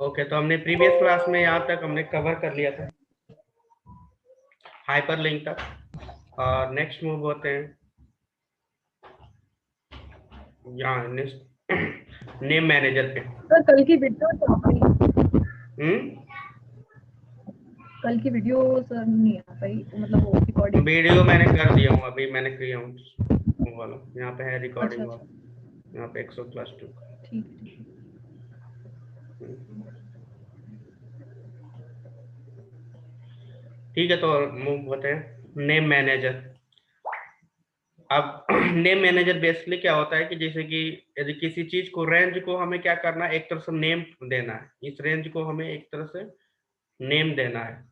Okay, तो हमने previous class में यहाँ तक हमने कवर कर लिया था, हाइपरलिंक तक। और नेक्स्ट मूव होते हैं यहाँ नेम मैनेजर पे। सर कल की वीडियो तो आ गई। हम्म, कल की वीडियो सर नहीं आ पाई, मतलब वो रिकॉर्डिंग। वीडियो मैंने कर दिया हूँ, अभी मैंने किया हूँ वो वाला, यहाँ पे है अच्छा रिकॉर्डिंग अच्छा, वाला, यहाँ पे 100+2। ठीक ठीक। ठीक है, तो मूव होते हैं नेम मैनेजर। अब नेम मैनेजर बेसिकली क्या होता है कि जैसे कि यदि किसी चीज को, रेंज को हमें क्या करना है, एक तरह से नेम देना है। इस रेंज को हमें एक तरह से नेम देना है,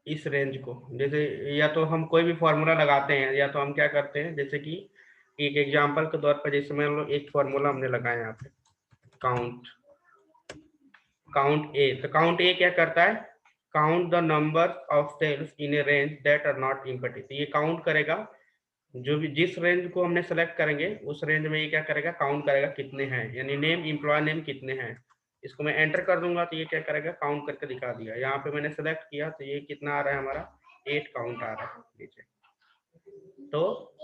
इस रेंज को। जैसे या तो हम कोई भी फॉर्मूला लगाते हैं, या तो हम क्या करते हैं, जैसे कि एक एग्जांपल के तौर पर, जैसे मान लो एक फॉर्मूला हमने लगाया यहाँ पे, काउंट काउंट ए। तो काउंट ए क्या करता है, count the number of cells in a range that are not empty. तो ये काउंट करेगा, जो भी जिस रेंज को हमने सेलेक्ट करेंगे उस रेंज में ये क्या करेगा, काउंट करेगा कितने हैं, यानी नेम, एम्प्लॉय नेम कितने हैं। इसको मैं एंटर कर दूंगा तो ये क्या करेगा, काउंट करके दिखा दिया। यहाँ पे मैंने सेलेक्ट किया तो ये कितना आ रहा है हमारा, 8 काउंट आ रहा है नीचे। तो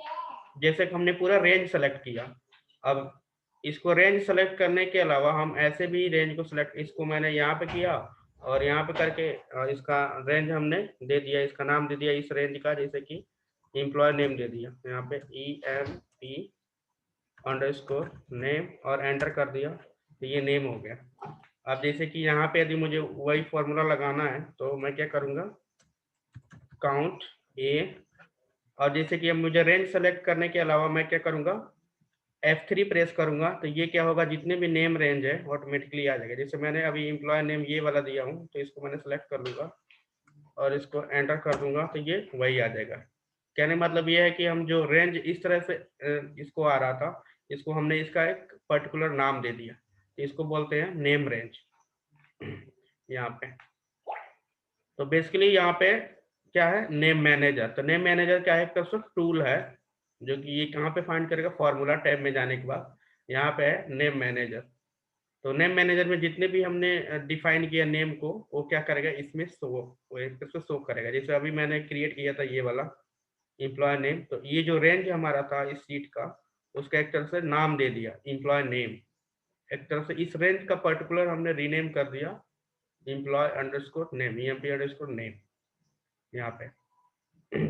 जैसे कि हमने पूरा रेंज सेलेक्ट किया, अब इसको रेंज सेलेक्ट करने के अलावा हम ऐसे भी रेंज को सेलेक्ट, इसको मैंने यहाँ पे किया और यहाँ पे करके इसका रेंज हमने दे दिया, इसका नाम दे दिया इस रेंज का, जैसे कि एम्प्लॉय नेम दे दिया यहाँ पे EMP_नेम और एंटर कर दिया, तो ये नेम हो गया। अब जैसे कि यहाँ पे यदि मुझे वही फॉर्मूला लगाना है तो मैं क्या करूँगा, काउंट ए, और जैसे कि अब मुझे रेंज सेलेक्ट करने के अलावा मैं क्या करूँगा, F3 प्रेस करूंगा, तो ये क्या होगा, जितने भी नेम रेंज है ऑटोमेटिकली आ जाएगा। जैसे मैंने अभी एम्प्लॉय नेम ये वाला दिया हूँ, तो इसको मैंने सेलेक्ट कर लूंगा और इसको एंटर कर दूंगा, तो ये वही आ जाएगा। कहने मतलब ये है कि हम जो रेंज इस तरह से इसको आ रहा था, इसको हमने इसका एक पर्टिकुलर नाम दे दिया, तो इसको बोलते हैं नेम रेंज यहाँ पे। तो बेसिकली यहाँ पे क्या है, नेम मैनेजर। तो नेम मैनेजर क्या है, एक तरफ से टूल है, जो कि ये कहाँ पे फाइंड करेगा, फॉर्मूला टैब में जाने के बाद यहाँ पे है नेम मैनेजर। तो नेम मैनेजर में जितने भी हमने डिफाइन किया नेम को, वो क्या करेगा, इसमें शो, वो एक तरफ से शो करेगा। जैसे अभी मैंने क्रिएट किया था ये वाला एम्प्लॉय नेम, तो ये जो रेंज हमारा था इस सीट का, उसका एक तरफ से नाम दे दिया एम्प्लॉय नेम। एक तरफ से इस रेंज का पर्टिकुलर हमने रीनेम कर दिया employ_name, EMP_name यहाँ पे।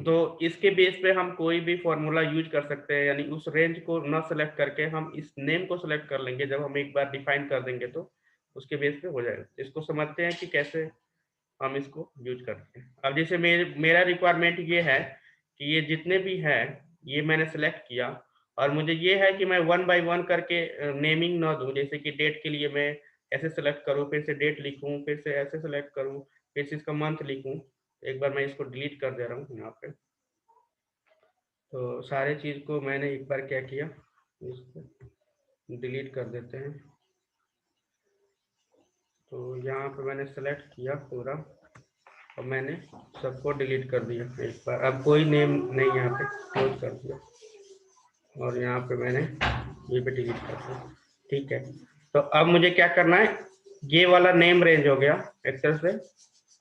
तो इसके बेस पे हम कोई भी फॉर्मूला यूज कर सकते हैं, यानी उस रेंज को न सेलेक्ट करके हम इस नेम को सेलेक्ट कर लेंगे। जब हम एक बार डिफाइन कर देंगे तो उसके बेस पे हो जाएगा। इसको समझते हैं कि कैसे हम इसको यूज करते हैं। अब जैसे मेरा रिक्वायरमेंट ये है कि ये जितने भी है ये मैंने सेलेक्ट किया, और मुझे ये है कि मैं 1 बाय 1 करके नेमिंग ना दूं। जैसे कि डेट के लिए मैं ऐसे सेलेक्ट करूं, फिर से डेट लिखूं, फिर से ऐसे सेलेक्ट करूं, फिर से इसका मंथ लिखूं। एक बार मैं इसको डिलीट कर दे रहा हूँ यहाँ पे। तो सारे चीज को मैंने एक बार क्या किया, इसको डिलीट कर देते हैं। तो यहाँ पे मैंने सेलेक्ट किया पूरा और मैंने सबको डिलीट कर दिया एक बार। अब कोई नेम नहीं, यहाँ पे क्लोज कर दिया और यहाँ पे मैंने ये भी डिलीट कर दिया। ठीक है, तो अब मुझे क्या करना है, ये वाला नेम रेंज हो गया एक तरह से।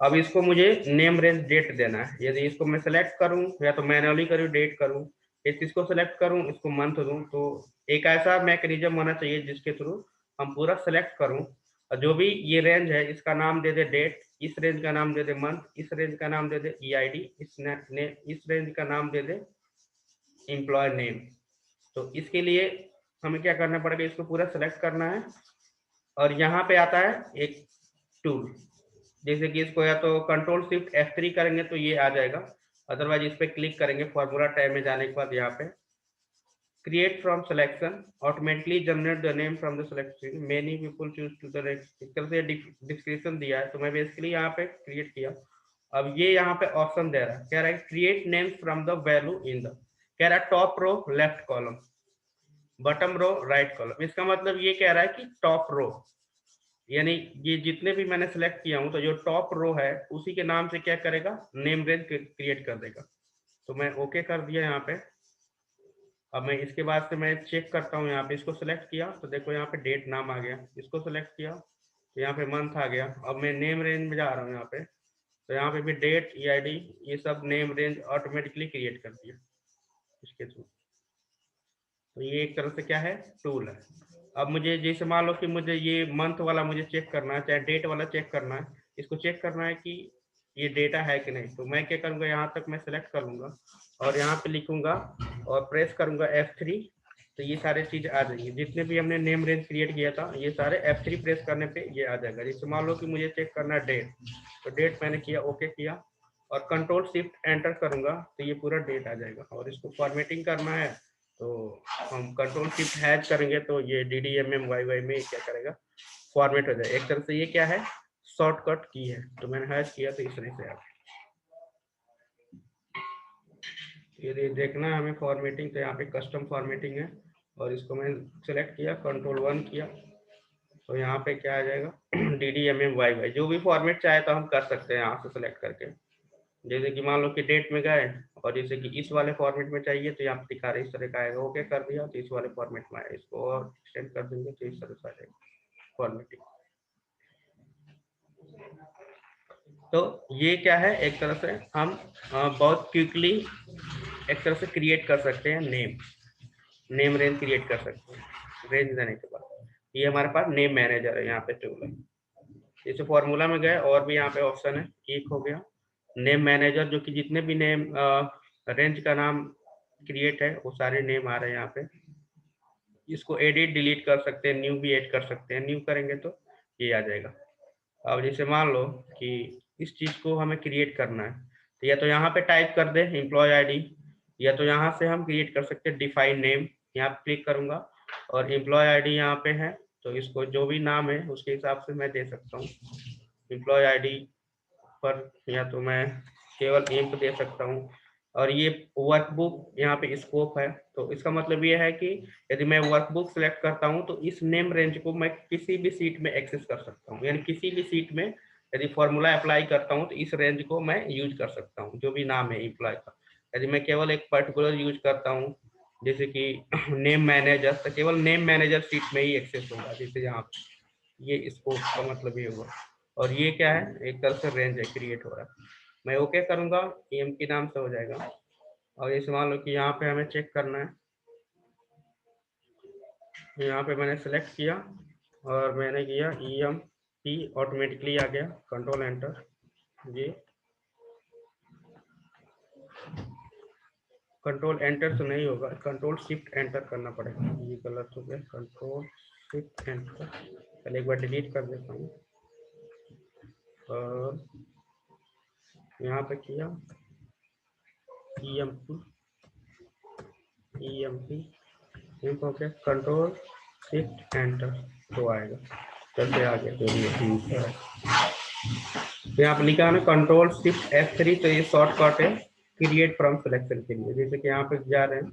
अब इसको मुझे नेम रेंज डेट देना है। यदि इसको मैं सेलेक्ट करूं या तो मैनुअली करूं, डेट करूं, इसको सेलेक्ट करूं, इसको मंथ दूं, तो एक ऐसा मैकेनिज्म होना चाहिए जिसके थ्रू हम पूरा सेलेक्ट करूं और जो भी ये रेंज है इसका नाम दे दे डेट, इस रेंज का नाम दे दे मंथ, इस रेंज का नाम दे दे EID, इस रेंज का नाम दे दे एम्प्लॉय नेम। तो इसके लिए हमें क्या करना पड़ेगा, इसको पूरा सेलेक्ट करना है और यहाँ पे आता है एक टूल। जैसे कि इसको या तो कंट्रोल शिफ्ट F3 करेंगे तो ये आ जाएगा, अदरवाइज इस पे क्लिक करेंगे फॉर्मूला टैब में जाने के बाद यहाँ पे create from selection, automatically generate the name from the selection, many people choose to the next. इस तरह से डिस्क्रिप्शन दिया है, तो मैं बेसिकली यहाँ पे क्रिएट किया। अब ये यहाँ पे ऑप्शन दे रहा है, कह रहा है create names from the value in the, कह रहा है top row left column, bottom row right column. इसका मतलब ये कह रहा है कि टॉप रो, यानी ये जितने भी मैंने सेलेक्ट किया हूं, तो जो टॉप रो है उसी के नाम से क्या करेगा, नेम रेंज क्रिएट कर देगा। तो मैं ओके कर दिया यहाँ पे। अब मैं इसके बाद से मैं चेक करता हूँ, यहाँ पे इसको सेलेक्ट किया तो देखो यहाँ पे डेट नाम आ गया, इसको सेलेक्ट किया यहाँ पे मंथ आ गया। अब मैं नेम रेंज में जा रहा हूँ यहाँ पे, तो यहाँ पे भी डेट, ईआईडी, ये सब नेम रेंज ऑटोमेटिकली क्रिएट कर दिया इसके थ्रू। तो ये एक तरह से क्या है, टूल है। अब मुझे जैसे मान लो कि मुझे ये मंथ वाला मुझे चेक करना है, चाहे डेट वाला चेक करना है, इसको चेक करना है कि ये डेटा है कि नहीं, तो मैं क्या करूँगा, यहाँ तक मैं सेलेक्ट कर लूँगा और यहाँ पे लिखूंगा और प्रेस करूँगा F3, तो ये सारे चीज आ जाएंगी। जितने भी हमने नेम रेंज क्रिएट किया था ये सारे F3 प्रेस करने पे ये आ जाएगा। जैसे मान लो कि मुझे चेक करना है डेट, तो डेट मैंने किया, ओके किया और कंट्रोल शिफ्ट एंटर करूंगा तो ये पूरा डेट आ जाएगा। और इसको फॉर्मेटिंग करना है तो हम कंट्रोल शिफ्ट हैज करेंगे तो ये DDMMYY में क्या करेगा, फॉर्मेट हो जाएगा। एक तरह से ये क्या है, शॉर्टकट की है। तो मैंने हैज किया तो इस तरह से आ गया। ये देखना है हमें फॉर्मेटिंग, तो यहाँ पे कस्टम फॉर्मेटिंग है और इसको मैं सेलेक्ट किया, कंट्रोल 1 किया, तो यहाँ पे क्या आ जाएगा, DDMMYY। जो भी फॉर्मेट चाहे तो हम कर सकते हैं यहाँ से सेलेक्ट करके। जैसे कि मान लो कि डेट में गए और जैसे कि इस वाले फॉर्मेट में चाहिए तो यहाँ पे दिखा रहे इस तरह का आएगा, ओके कर दिया तो इस वाले फॉर्मेट में आएगा। इसको और एक्सटेंड कर देंगे तो इस तरह से आ जाएगा फॉर्मेटिंग। तो ये क्या है, एक तरह से हम बहुत क्विकली एक तरह से क्रिएट कर सकते हैं नेम रेंज क्रिएट कर सकते हैं। रेंज देने के बाद ये हमारे पास नेम मैनेजर है, यहाँ पे टूल है। जैसे फॉर्मूला में गए और भी यहाँ पे ऑप्शन है, एक हो गया नेम मैनेजर, जो कि जितने भी नेम रेंज का नाम क्रिएट है वो सारे नेम आ रहे हैं यहाँ पे। इसको एडिट डिलीट कर सकते हैं, न्यू भी ऐड कर सकते हैं। न्यू करेंगे तो ये आ जाएगा। अब जैसे मान लो कि इस चीज को हमें क्रिएट करना है, तो या तो यहाँ पे टाइप कर दे एम्प्लॉय आईडी, या तो यहाँ से हम क्रिएट कर सकते हैं डिफाइन नेम। यहाँ पे क्लिक करूंगा और एम्प्लॉय आईडी यहाँ पे है, तो इसको जो भी नाम है उसके हिसाब से मैं दे सकता हूँ एम्प्लॉय आईडी पर, या तो मैं केवल एम्प दे सकता हूँ। और ये वर्कबुक यहाँ पे स्कोप है, तो इसका मतलब ये है कि यदि मैं वर्कबुक सेलेक्ट करता हूँ तो इस नेम रेंज को मैं किसी भी सीट में एक्सेस कर सकता हूँ। यानी किसी भी सीट में यदि फॉर्मूला अप्लाई करता हूँ तो इस रेंज को मैं यूज कर सकता हूँ, जो भी नाम है एम्प्लॉय का। यदि मैं केवल एक पर्टिकुलर यूज करता हूँ जैसे कि नेम मैनेजर, तो केवल नेम मैनेजर सीट में ही एक्सेस होगा। जैसे यहाँ ये स्कोप का मतलब ये हुआ। और ये क्या है, एक तरह से रेंज है क्रिएट हो रहा है। मैं ओके करूंगा, EM के नाम से हो जाएगा। और इस मान लो कि यहाँ पे हमें चेक करना है, यहाँ पे मैंने सेलेक्ट किया और मैंने किया EMP, ऑटोमेटिकली आ गया, कंट्रोल एंटर। ये कंट्रोल एंटर तो नहीं होगा, कंट्रोल शिफ्ट एंटर करना पड़ेगा। ये गलत हो गया, कंट्रोल शिफ्ट एंटर। पहले एक बार डिलीट कर देता हूँ और यहाँ पे किया EMP हो गया, कंट्रोल शिफ्ट एंटर तो आएगा। चलते आगे जो भी है, यहाँ पे लिखा है ना कंट्रोल शिफ्ट F3, तो ये शॉर्टकट है क्रिएट फ्रॉम सिलेक्शन के लिए। जैसे कि यहाँ पे जा रहे हैं,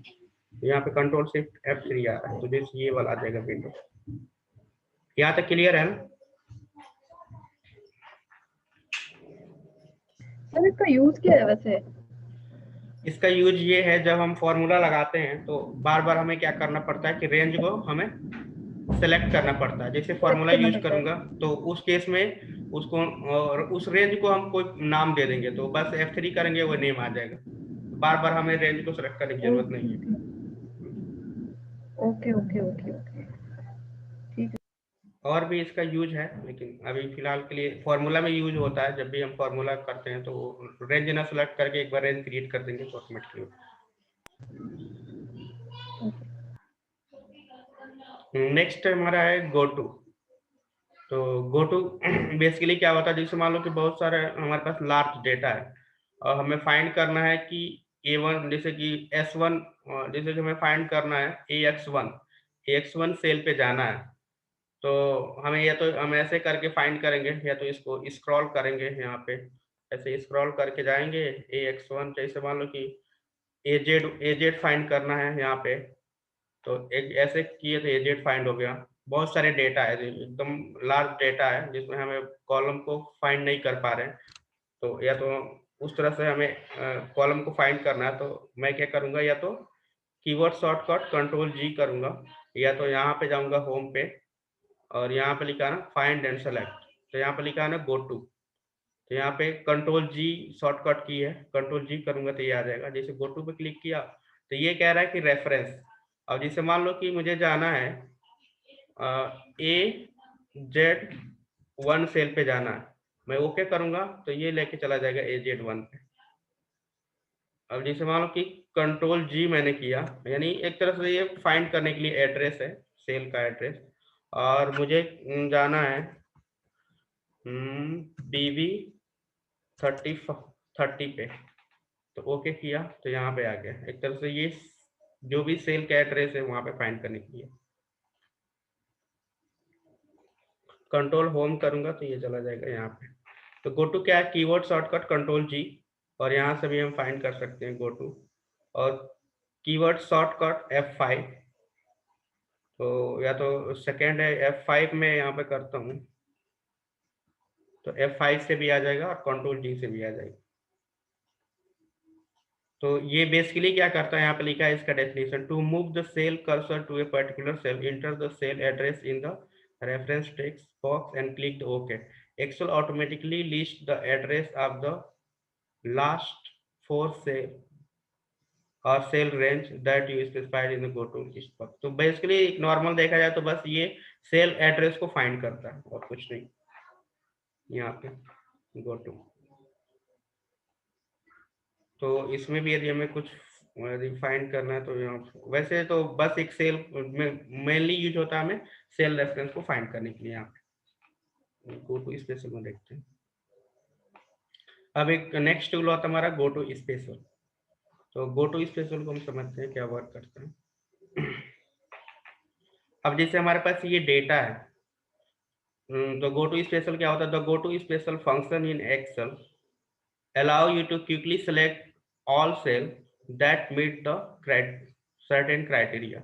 यहाँ पे कंट्रोल शिफ्ट F3 आ रहा है, तो जैसे ये वाला आ जाएगा विंडो। यहाँ तक क्लियर है ना? सर इसका यूज क्या है वैसे? इसका यूज ये है, जब हम फॉर्मूला लगाते हैं तो बार बार हमें क्या करना पड़ता है कि रेंज को हमें सेलेक्ट करना पड़ता है। जैसे फॉर्मूला यूज करूंगा तो उस केस में उसको और उस रेंज को हम कोई नाम दे देंगे, तो बस F3 करेंगे वो नेम आ जाएगा। बार बार हमें रेंज को सेलेक्ट करने की जरूरत नहीं है। ओके ओके ओके ओके, ठीक है। और भी इसका यूज है, लेकिन अभी फिलहाल के लिए फॉर्मूला में यूज होता है। जब भी हम फॉर्मूला करते हैं तो रेंज ना सेलेक्ट करके एक बार रेंज क्रिएट कर देंगे तो ऑटोमेटिकली। नेक्स्ट हमारा है गोटू। तो गोटू बेसिकली क्या होता है, जैसे मान लो कि बहुत सारे हमारे पास लार्ज डेटा है और हमें फाइंड करना है कि A1, जैसे कि S1, जैसे कि हमें फाइंड करना है AX1 सेल पे जाना है। तो हमें या तो हम ऐसे करके फाइंड करेंगे, या तो इसको स्क्रॉल करेंगे, यहाँ पे ऐसे स्क्रॉल करके जाएंगे AX1। जैसे मान लो कि AZ फाइंड करना है यहाँ पे, तो एक ऐसे किए तो AZ फाइंड हो गया। बहुत सारे डेटा है, एकदम लार्ज डेटा है जिसमें हमें कॉलम को फाइंड नहीं कर पा रहे हैं। तो या तो उस तरह से हमें कॉलम को फाइंड करना है, तो मैं क्या करूंगा, या तो कीवर्ड शॉर्टकट कंट्रोल G करूंगा, या तो यहाँ पे जाऊंगा होम पे और यहाँ पे लिखा ना फाइंड एंड सेलेक्ट, तो यहाँ पे लिखा है ना गो टू, तो यहाँ पे कंट्रोल जी शॉर्टकट की है, कंट्रोल जी करूंगा तो ये आ जाएगा। जैसे गो टू पे क्लिक किया तो ये कह रहा है कि रेफरेंस। अब जैसे मान लो कि मुझे जाना है AZ1 सेल पे जाना है, मैं ओके करूंगा तो ये लेके चला जाएगा AZ1 पे। अब जैसे मान लो कि कंट्रोल जी मैंने किया, यानी एक तरह से ये फाइंड करने के लिए एड्रेस है, सेल का एड्रेस, और मुझे जाना है BV 30 पे, तो ओके किया तो यहाँ पे आ गया। एक तरह से ये जो भी सेल का एड्रेस है वहां पे फाइंड करने के लिए। कंट्रोल होम करूंगा तो ये चला जाएगा यहाँ पे। तो गो टू क्या है, कीवर्ड शॉर्टकट कंट्रोल जी, और यहाँ से भी हम फाइंड कर सकते हैं गो टू, और कीवर्ड शॉर्टकट F5, तो या तो सेकेंड है F5 में यहाँ पे करता हूँ तो F5 से भी आ जाएगा और कंट्रोल जी से भी आ जाएगा। तो ये बेसिकली क्या करता है, यहाँ पे लिखा है इसका definition, to move the cell cursor to a particular cell, enter the cell address in the reference text box and click the okay. Excel automatically list the address of the last 4 cell or cell range that you specified in the go to list box. तो basically normal देखा जाए तो बस ये cell address को find करता है और कुछ नहीं। यहाँ पे गो टू, तो इसमें भी यदि हमें कुछ फाइंड करना है तो यहाँ वैसे तो बस एक सेल में मेनली यूज होता है हमें सेल रेफरेंस को फाइंड करने के लिए। यहाँ पे गो टू स्पेशल में देखते हैं। अब एक नेक्स्ट टूल होता है हमारा गो टू स्पेशल। तो गो टू स्पेशल को हम समझते हैं क्या वर्क करता है। अब जैसे हमारे पास ये डेटा है, तो गो टू स्पेशल क्या होता है, the go to special function in Excel allow you to quickly select all cell that meet the certain criteria।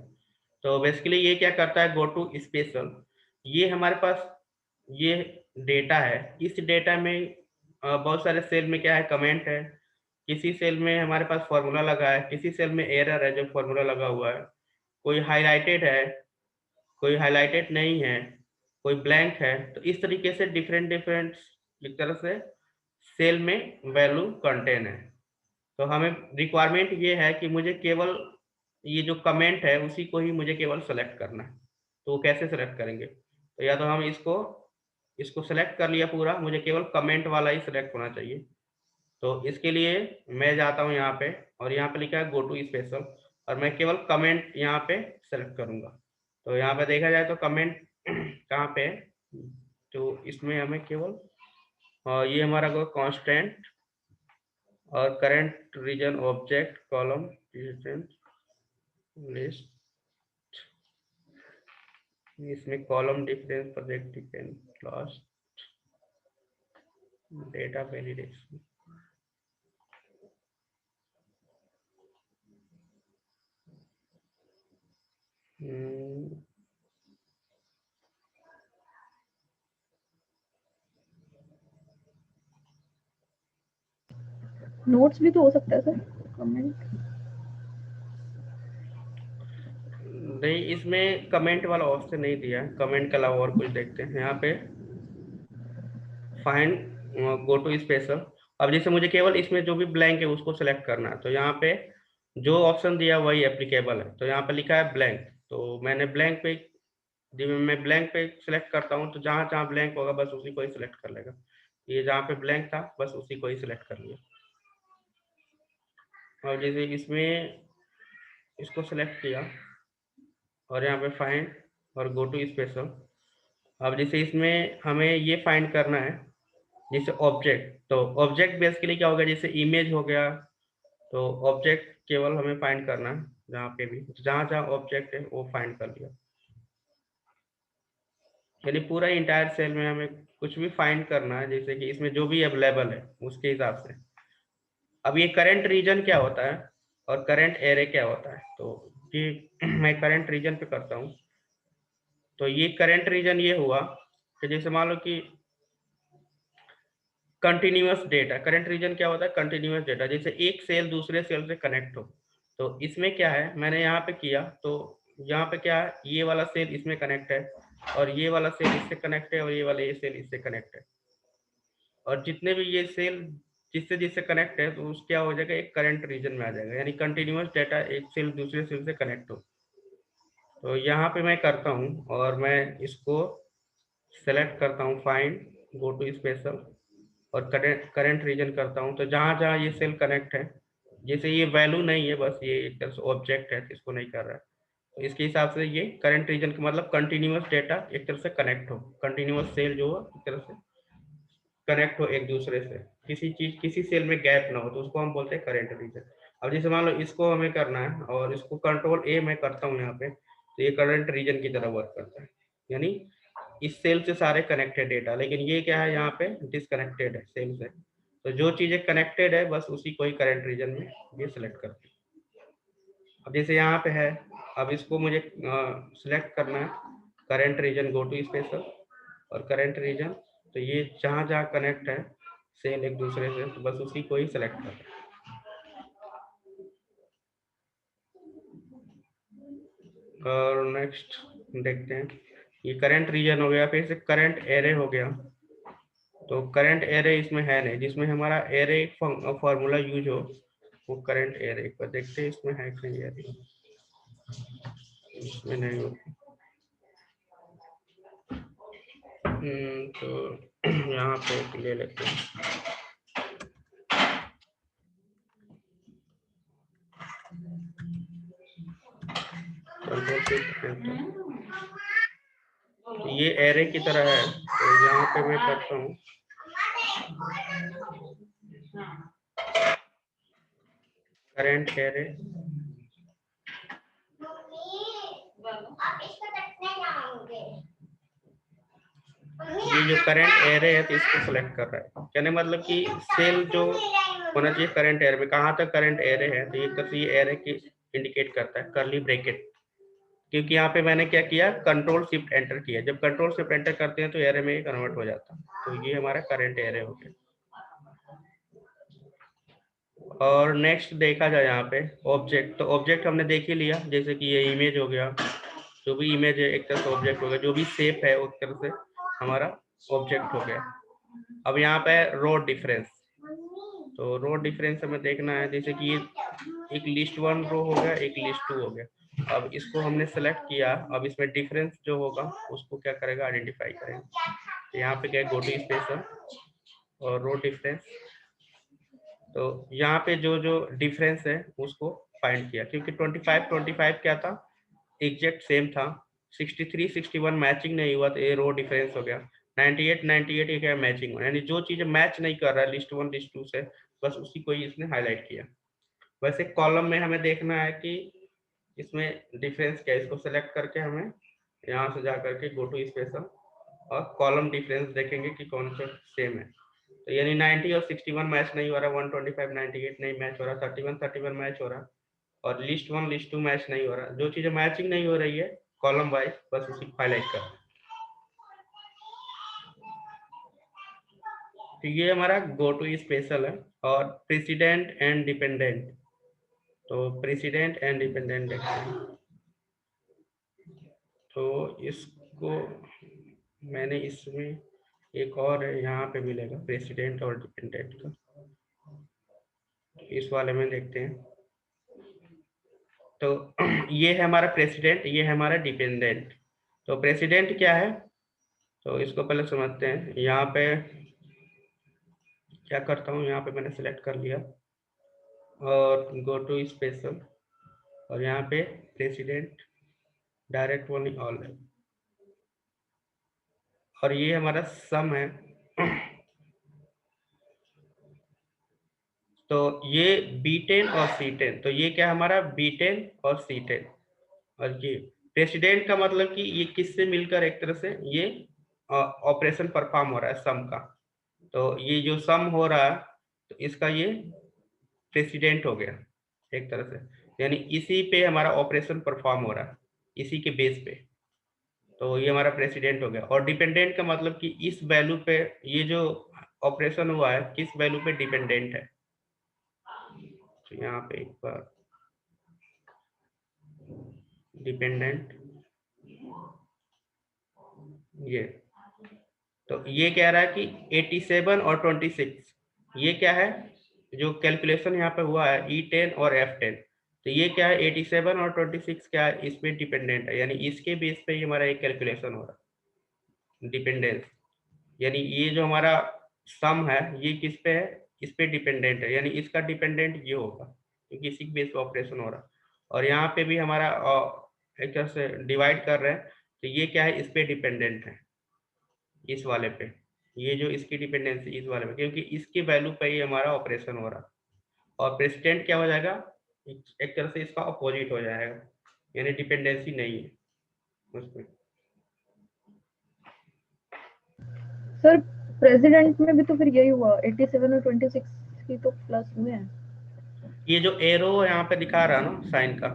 तो बेसिकली ये क्या करता है गो टू स्पेशल, ये हमारे पास ये डेटा है, इस डेटा में बहुत सारे सेल में क्या है कमेंट है, किसी सेल में हमारे पास फॉर्मूला लगा है, किसी सेल में एरर है जो फॉर्मूला लगा हुआ है, कोई हाईलाइटेड है, कोई हाईलाइटेड नहीं है, कोई ब्लैंक है। तो इस तरीके से डिफरेंट डिफरेंट एक तरह से सेल में वैल्यू कंटेन है। तो हमें रिक्वायरमेंट ये है कि मुझे केवल ये जो कमेंट है उसी को ही मुझे केवल सेलेक्ट करना है। तो कैसे सेलेक्ट करेंगे, तो या तो हम इसको इसको सेलेक्ट कर लिया पूरा, मुझे केवल कमेंट वाला ही सेलेक्ट होना चाहिए। तो इसके लिए मैं जाता हूँ यहाँ पे, और यहाँ पे लिखा है गो टू स्पेशल, और मैं केवल कमेंट यहाँ पे सेलेक्ट करूंगा। तो यहाँ पे देखा जाए तो कमेंट कहाँ पे है, तो इसमें हमें केवल ये हमारा कांस्टेंट और current region object column list, इसमें column difference project difference last data validation. Notes भी तो हो सकता है सर, कमेंट नहीं, इसमें कमेंट वाला ऑप्शन नहीं दिया है, कमेंट के अलावा और कुछ देखते हैं यहाँ पे फाइंड गो टू स्पेशल। अब जैसे मुझे केवल इसमें जो भी ब्लैंक है उसको सिलेक्ट करना है, तो यहाँ पे जो ऑप्शन दिया वही एप्लीकेबल है। तो यहाँ पे लिखा है ब्लैंक, तो मैंने ब्लैंक पे, जब मैं ब्लैंक पे सिलेक्ट करता हूँ तो जहाँ जहाँ ब्लैंक होगा बस उसी को ही सिलेक्ट कर लेगा। ये जहाँ पे ब्लैंक था बस उसी को ही सिलेक्ट कर लिया। और जैसे इसमें इसको सिलेक्ट किया और यहाँ पे फाइंड और गो टू स्पेशल। अब जैसे इसमें हमें ये फाइंड करना है जैसे ऑब्जेक्ट, तो ऑब्जेक्ट बेसिकली क्या होगा, जैसे इमेज हो गया, तो ऑब्जेक्ट केवल हमें फाइंड करना है जहाँ पे भी, जहाँ जहाँ ऑब्जेक्ट है वो फाइंड कर लिया। यानी पूरा इंटायर सेल में हमें कुछ भी फाइंड करना है, जैसे कि इसमें जो भी अवेलेबल है उसके हिसाब से। अब ये करंट रीजन क्या होता है और करंट एरे क्या होता है, तो ये मैं करंट रीजन पे करता हूँ। तो ये करंट रीजन ये हुआ कि जैसे मान लो कि कंटिन्यूअस डेटा, करंट रीजन क्या होता है, कंटिन्यूअस डेटा, जैसे एक सेल दूसरे सेल से कनेक्ट हो। तो इसमें क्या है, मैंने यहाँ पे किया तो यहाँ पे क्या है, ये वाला सेल इसमें कनेक्ट है, और ये वाला सेल इससे कनेक्ट है और ये वाला ये सेल इससे कनेक्ट है, और जितने भी ये सेल जिससे जिससे कनेक्ट है तो उस क्या हो जाएगा, एक करंट रीजन में आ जाएगा, यानी कंटिन्यूअस डाटा एक सेल दूसरे सेल से कनेक्ट हो। तो यहाँ पे मैं करता हूँ और मैं इसको सेलेक्ट करता हूँ, फाइंड, गो टू स्पेशल, और करंट रीजन करता हूँ। तो जहाँ जहाँ ये सेल कनेक्ट है, जैसे ये वैल्यू नहीं है, बस ये एक तरह से ऑब्जेक्ट है, इसको नहीं कर रहा है, तो इसके हिसाब से ये करंट रीजन का मतलब कंटिन्यूअस डेटा एक तरह से कनेक्ट हो, कंटिन्यूअस सेल जो हो एक तरह से कनेक्ट हो एक दूसरे से, किसी चीज किसी सेल में गैप ना हो, तो उसको हम बोलते हैं करंट रीजन। अब जैसे मान लो इसको हमें करना है और इसको कंट्रोल ए मैं करता हूँ यहाँ पे, तो ये करंट रीजन की तरह वर्क करता है, यानी इस सेल से सारे कनेक्टेड डेटा, लेकिन ये क्या है यहाँ पे डिसकनेक्टेड है सेल से। तो जो चीजें कनेक्टेड है बस उसी को ही करंट रीजन में ये सिलेक्ट करते हैं। अब जैसे यहाँ पे है, अब इसको मुझे सिलेक्ट करना है current region, go to special और करंट रीजन, तो ये जहाँ जहाँ कनेक्ट है सेल एक दूसरे से, तो बस उसी को ही सिलेक्ट करना है। और नेक्स्ट देखते हैं, ये करंट रीजन हो गया, फिर से करंट एरे हो गया। तो करंट एरे इसमें है नहीं, जिसमें हमारा एरे फॉर्मूला यूज हो वो करंट एरे पर देखते हैं इसमें है कि नहीं एरे, इसमें नहीं हो। तो यहाँ पे ले लेते हैं, ये एरे की तरह है, तो यहाँ पे मैं करता हूँ करंट एरे, ये जो करंट एरे है तो इसको सेलेक्ट कर रहा है, कहने मतलब कि सेल जो होना चाहिए करंट एरे में, कहाँ तक करंट एरे है, तो ये एरे की इंडिकेट करता है कर्ली ब्रैकेट, क्योंकि यहाँ पे मैंने क्या किया, कंट्रोल शिफ्ट एंटर किया, जब कंट्रोल शिफ्ट एंटर करते हैं तो एरे में कन्वर्ट हो जाता है, तो ये हमारा करंट एरे हो गया। और नेक्स्ट देखा जाए यहाँ पे ऑब्जेक्ट, तो ऑब्जेक्ट हमने देख ही लिया, जैसे कि ये इमेज हो गया, जो भी इमेज है एक तरह से ऑब्जेक्ट हो गया, जो भी शेप है एक तरह से हमारा ऑब्जेक्ट हो गया। अब यहाँ पे रो डिफरेंस, तो रो डिफरेंस हमें देखना है, जैसे कि ये एक लिस्ट 1 रो हो गया, एक लिस्ट 2 हो गया। अब इसको हमने सेलेक्ट किया, अब इसमें डिफरेंस जो होगा उसको क्या करेगा, आइडेंटिफाई करेगा। तो यहाँ पे क्या, गो टू स्पेशल और रो डिफरेंस, तो यहाँ पे जो जो डिफरेंस है उसको फाइंड किया, क्योंकि 25 क्या था, एग्जैक्ट सेम था, 63 61 मैचिंग नहीं हुआ, तो ये रो डिफरेंस हो गया। 98 ये क्या मैचिंग हुआ, यानी जो चीजें मैच नहीं कर रहा है लिस्ट 1 लिस्ट 2 से, बस उसी को ही इसने हाईलाइट किया। वैसे कॉलम में हमें देखना है कि इसमें डिफरेंस क्या है, इसको सेलेक्ट करके हमें यहाँ से जा करके गो टू स्पेशल और कॉलम डिफरेंस देखेंगे कि कौन सा सेम है। तो यानी 90 और 61 मैच नहीं हो रहा, 125 98 नहीं मैच हो रहा, 31 मैच हो रहा, और लिस्ट 1 लिस्ट 2 मैच नहीं हो रहा। जो चीजें मैचिंग नहीं हो रही है कॉलम वाइज, बस उसी को हाईलाइट कर। तो ये हमारा गो टू स्पेशल है। और प्रेसिडेंट एंड डिपेंडेंट, तो प्रेसिडेंट एंड डिपेंडेंट देखते हैं। तो इसको मैंने इसमें एक और है, यहाँ पे मिलेगा प्रेसिडेंट और डिपेंडेंट का, इस वाले में देखते हैं। तो ये है हमारा प्रेसिडेंट, ये है हमारा डिपेंडेंट। तो प्रेसिडेंट क्या है, तो इसको पहले समझते हैं। यहाँ पे क्या करता हूँ, यहाँ पे मैंने सेलेक्ट कर लिया और गो टू स्पेशल, और यहाँ पे प्रेसिडेंट डायरेक्ट वन ऑल है, और ये हमारा सम है। तो ये B10 और C10, तो ये क्या हमारा B10 और C10, और ये प्रेसिडेंट का मतलब कि ये किससे मिलकर एक तरह से ये ऑपरेशन परफॉर्म हो रहा है सम का। तो ये जो सम हो रहा है तो इसका ये प्रेसिडेंट हो गया एक तरह से, यानी इसी पे हमारा ऑपरेशन परफॉर्म हो रहा है, इसी के बेस पे, तो ये हमारा प्रेसिडेंट हो गया। और डिपेंडेंट का मतलब कि इस वैल्यू पे ये जो ऑपरेशन हुआ है किस वैल्यू पे डिपेंडेंट है। तो यहाँ पे एक बार डिपेंडेंट, ये तो ये कह रहा है कि 87 और 26 ये क्या है, जो कैलकुलेशन यहाँ पे हुआ है E10 और F10, तो ये क्या है 87 और 26 क्या है, इस पे डिपेंडेंट है, यानी इसके बेस पे ही हमारा एक कैलकुलेशन हो रहा है डिपेंडेंस, यानी ये जो हमारा सम है ये किस पे है, इस पे डिपेंडेंट है, यानी इसका डिपेंडेंट ये होगा क्योंकि इसी के बेस पे ऑपरेशन हो रहा है। और यहाँ पे भी हमारा एक तरह से डिवाइड कर रहे हैं, तो ये क्या है, इस पे डिपेंडेंट है, इस वाले पे, ये जो इसकी डिपेंडेंसी इस वाले पे, क्योंकि इसकी वैल्यू पे ही हमारा ऑपरेशन हो रहा है। और प्रेसिडेंट क्या हो जाएगा, एक तरह से इसका अपोजिट हो जाएगा, यानी डिपेंडेंसी नहीं है उसमें। सर प्रेसिडेंट में भी तो फिर यही हुआ, 87 और 26 की तो प्लस हुए हैं। ये जो एरो यहाँ पे दिखा रहा है ना साइन का,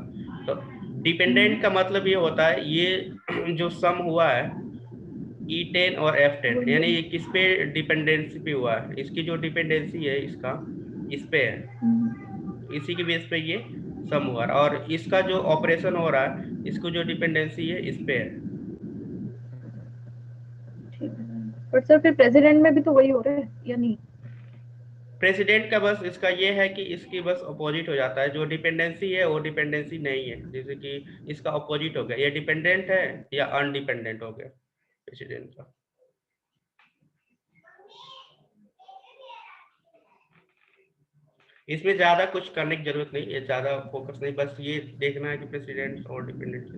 तो डिपेंडेंट का मतलब ये होता है, ये जो सम हुआ है E10 और F10, यानी ये किस पे डिपेंडेंसी पे हुआ है, इसकी जो डिपेंडेंसी है इसका इस पे है, इसी के बेस पे ये सम हुआ है, और इसका जो ऑपरेशन हो रहा है इसको जो डिपेंडेंसी है इस पे है। ठीक है, बट सर फिर प्रेसिडेंट में भी तो वही हो रहा है या नहीं? प्रेसिडेंट का बस इसका ये है कि इसकी बस अपोजिट हो जाता है, जो डिपेंडेंसी है वो डिपेंडेंसी नहीं है, जैसे कि इसका अपोजिट हो गया, ये डिपेंडेंट है या अनडिपेंडेंट हो गया प्रेसिडेंट का। इसमें ज्यादा कुछ करने की जरूरत नहीं है, ज्यादा फोकस नहीं, बस ये देखना है कि प्रेसिडेंट और डिपेंडेंट,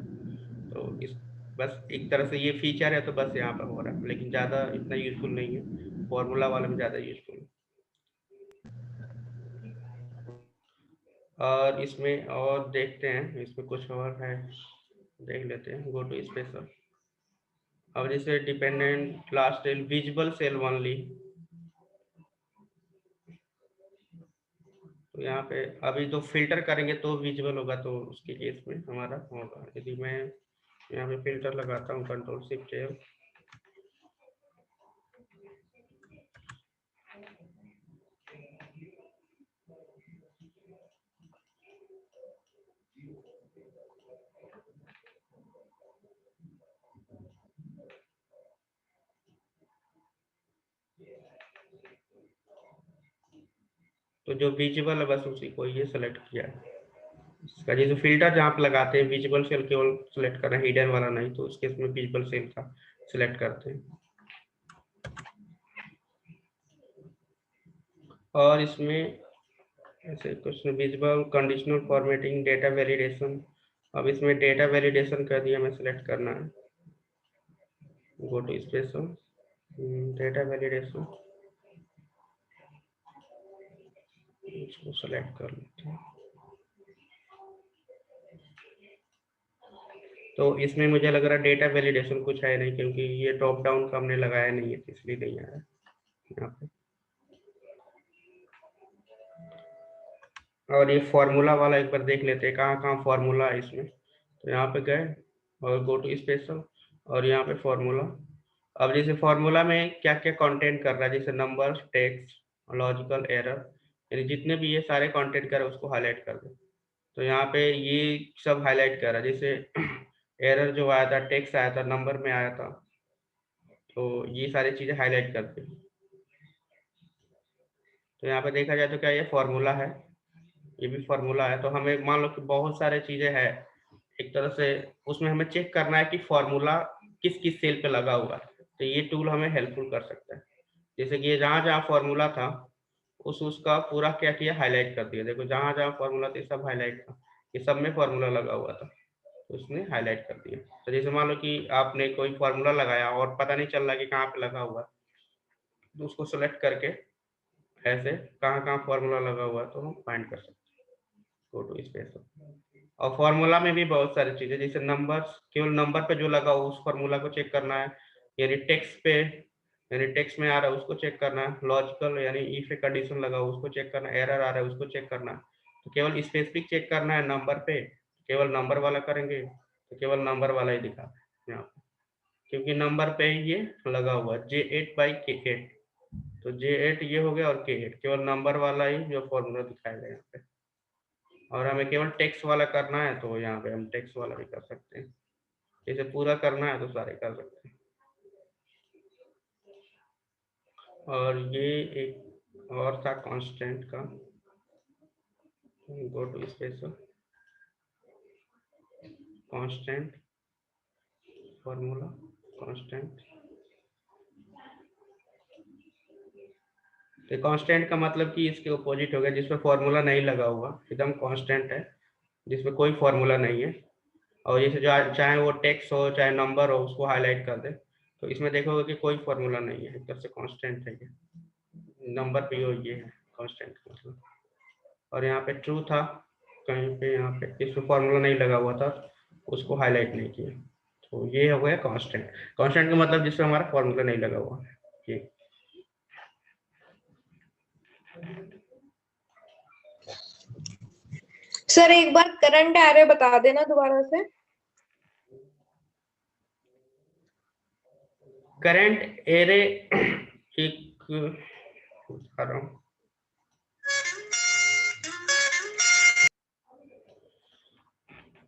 तो इस बस एक तरह से ये फीचर है, तो बस यहाँ पर हो रहा है, लेकिन ज्यादा इतना यूजफुल नहीं है, फॉर्मूला वाले में ज्यादा यूजफुल है। और इसमें और देखते हैं, इसमें कुछ और है, देख लेते हैं, गो टू स्पेशल। अब जैसे dependent class cell visible cell only, तो यहाँ पे अभी तो फिल्टर करेंगे तो विजिबल होगा, तो उसके केस में हमारा होगा, यदि मैं यहाँ पे फिल्टर लगाता हूँ कंट्रोल शिफ्ट एल, तो जो विजिबल है बस उसी को ये सेलेक्ट किया है, इसका जैसे फिल्टर जहाँ पे लगाते हैं विजिबल सेल केवल सिलेक्ट करना है, हिडन वाला नहीं, तो उसके इसमें विजिबल सेल का सिलेक्ट करते हैं। और इसमें ऐसे कुछ visible conditional formatting data validation, अब इसमें डेटा वैलिडेशन कर दिया, मैं सिलेक्ट करना है, go to special data validation, इसको सेलेक्ट कर लेते हैं। तो इसमें मुझे लग रहा है डेटा वैलिडेशन कुछ है नहीं, क्योंकि ये टॉप डाउन का हमने लगाया नहीं है, इसलिए नहीं आया यहाँ पे। और ये फॉर्मूला वाला एक बार देख लेते हैं, कहाँ कहाँ फॉर्मूला है इसमें, तो यहाँ पे गए और गो टू स्पेशल, और यहाँ पे फॉर्मूला। अब जैसे फॉर्मूला में क्या क्या कंटेंट कर रहा है, जैसे नंबर, टेक्स्ट, लॉजिकल एरर, यानी जितने भी ये सारे कंटेंट कर रहे हैं उसको हाईलाइट कर दो, तो यहाँ पे ये सब हाईलाइट कर रहा है, जैसे एरर जो आया था, टेक्स्ट आया था, नंबर में आया था, तो ये सारी चीजें हाईलाइट करते हैं। तो यहाँ पे देखा जाए तो क्या ये फॉर्मूला है, ये भी फॉर्मूला है, तो हमें मान लो कि बहुत सारे चीजें हैं, एक तरह से उसमें हमें चेक करना है कि फॉर्मूला किस किस सेल पे लगा हुआ है, तो ये टूल हमें हेल्पफुल कर सकता है। जैसे कि ये जहाँ जहाँ फॉर्मूला था उसका पूरा क्या किया, हाईलाइट कर दिया, देखो जहाँ जहाँ फॉर्मूला था सब हाईलाइट था, ये सब में फॉर्मूला लगा हुआ था, तो उसने हाईलाइट कर दिया। तो जैसे मान लो कि आपने कोई फॉर्मूला लगाया और पता नहीं चल रहा कि कहाँ पे लगा हुआ, तो उसको सेलेक्ट करके ऐसे कहाँ कहाँ फॉर्मूला लगा हुआ है तो हम फाइंड कर सकते हैं, गो टू स्पेशल। और फॉर्मूला में भी बहुत सारी चीजें, जैसे नंबर, केवल नंबर पे जो लगा हो उस फॉर्मूला को चेक करना है, यानी टेक्स्ट पे, यानी टेक्स्ट में आ रहा है उसको चेक करना है, लॉजिकल यानी इफ ए कंडीशन लगा हो उसको चेक करना है, एरर आ रहा है उसको चेक करना है, तो केवल स्पेसिफिक चेक करना है नंबर पे, केवल नंबर वाला करेंगे तो केवल नंबर वाला ही दिखा यहाँ पे, क्योंकि नंबर पे ही ये लगा हुआ है J8/K8, तो J8 ये हो गया और K8 केवल नंबर वाला ही जो फॉर्मूला दिखाएगा यहाँ पे। और हमें केवल टेक्स्ट वाला करना है तो यहाँ पे हम टेक्स्ट वाला भी कर सकते हैं, जैसे पूरा करना है तो सारे कर सकते हैं। और ये एक और था कांस्टेंट का, go to special constant formula constant. तो कांस्टेंट का मतलब कि इसके अपोजिट हो गया, जिसमें फॉर्मूला नहीं लगा हुआ, एकदम कांस्टेंट है जिसमें कोई फॉर्मूला नहीं है। और जैसे जो चाहे वो टेक्स्ट हो चाहे नंबर हो उसको हाईलाइट कर दे, तो इसमें देखोगे कि कोई फॉर्मूला नहीं है, एक तरह से कांस्टेंट है ये, नंबर पे हो ये है कांस्टेंट मतलब। और यहाँ पे ट्रू था कहीं पे, यहाँ पे जिसमें फॉर्मूला नहीं लगा हुआ था उसको हाईलाइट नहीं किया, तो ये हो गया कांस्टेंट। कांस्टेंट का मतलब जिसमें हमारा फॉर्मूला नहीं लगा हुआ है ये। सर एक बार करंट एरे बता देना दोबारा से। करंट एरे एक बता रहा हूँ,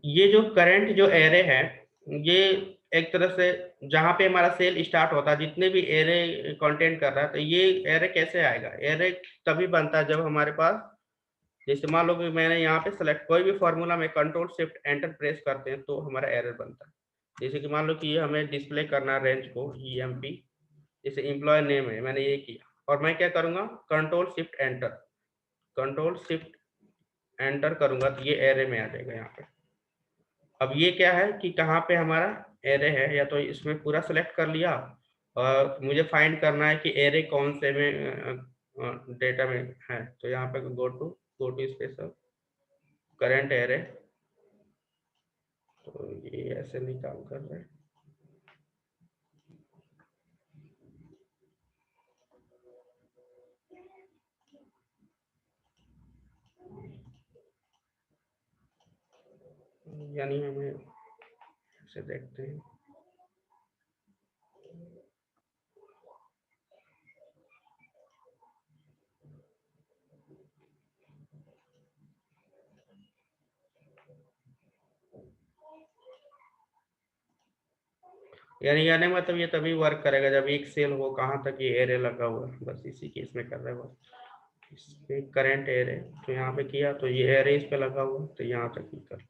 ये जो करंट जो एरे है ये एक तरह से जहां पे हमारा सेल स्टार्ट होता है, जितने भी एरे कंटेंट कर रहा है, तो ये एरे कैसे आएगा? एरे तभी बनता है जब हमारे पास, जैसे मान लो कि मैंने यहाँ पे सेलेक्ट कोई भी फॉर्मूला में कंट्रोल शिफ्ट एंटर प्रेस करते हैं तो हमारा एरर बनता है। जैसे कि मान लो कि ये हमें डिस्प्ले करना है रेंज को EMP, जैसे एम्प्लॉय नेम है, मैंने ये किया और मैं क्या करूंगा, कंट्रोल शिफ्ट एंटर करूंगा तो ये एरे में आ जाएगा यहाँ पे। अब ये क्या है कि कहाँ पे हमारा एरे है, या तो इसमें पूरा सेलेक्ट कर लिया और मुझे फाइंड करना है कि एरे कौन से में डेटा में है, तो यहाँ पे go to special current array, तो ये ऐसे नहीं काम कर रहा है। यानी हमें ऐसे देखते हैं, यानी मतलब ये तभी वर्क करेगा जब एक सेल हो कहाँ तक ये एरे लगा हुआ है, बस इसी केस में कर रहा है वर्क। इस पे करंट एरे तो यहाँ पे किया तो ये एरे इस पे लगा हुआ तो यहाँ तक ही कर,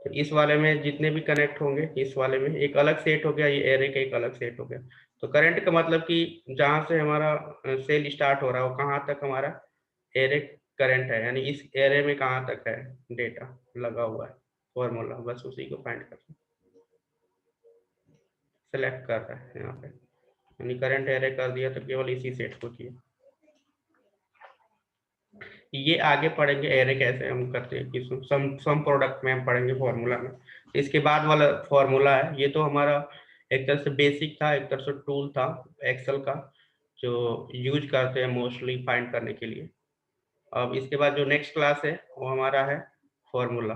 तो इस वाले में जितने भी कनेक्ट होंगे इस वाले में एक अलग सेट हो गया, ये एरे का एक अलग सेट हो गया। तो करंट का मतलब कि जहाँ से हमारा सेल स्टार्ट हो रहा है वो कहाँ तक हमारा एरे करंट है, यानी इस एरे में कहाँ तक है डेटा लगा हुआ है फॉर्मूला, बस उसी को फाइंड कर सेलेक्ट कर रहा है यहाँ पे, यानी करंट एरे कर दिया तो केवल इसी सेट को किया। ये आगे पढ़ेंगे एरे कैसे हम करते हैं, कि सम प्रोडक्ट में हम पढ़ेंगे फॉर्मूला में। इसके बाद वाला फॉर्मूला है, ये तो हमारा एक तरह से बेसिक था, एक तरह से टूल था एक्सेल का जो यूज करते हैं मोस्टली फाइंड करने के लिए। अब इसके बाद जो नेक्स्ट क्लास है वो हमारा है फॉर्मूला,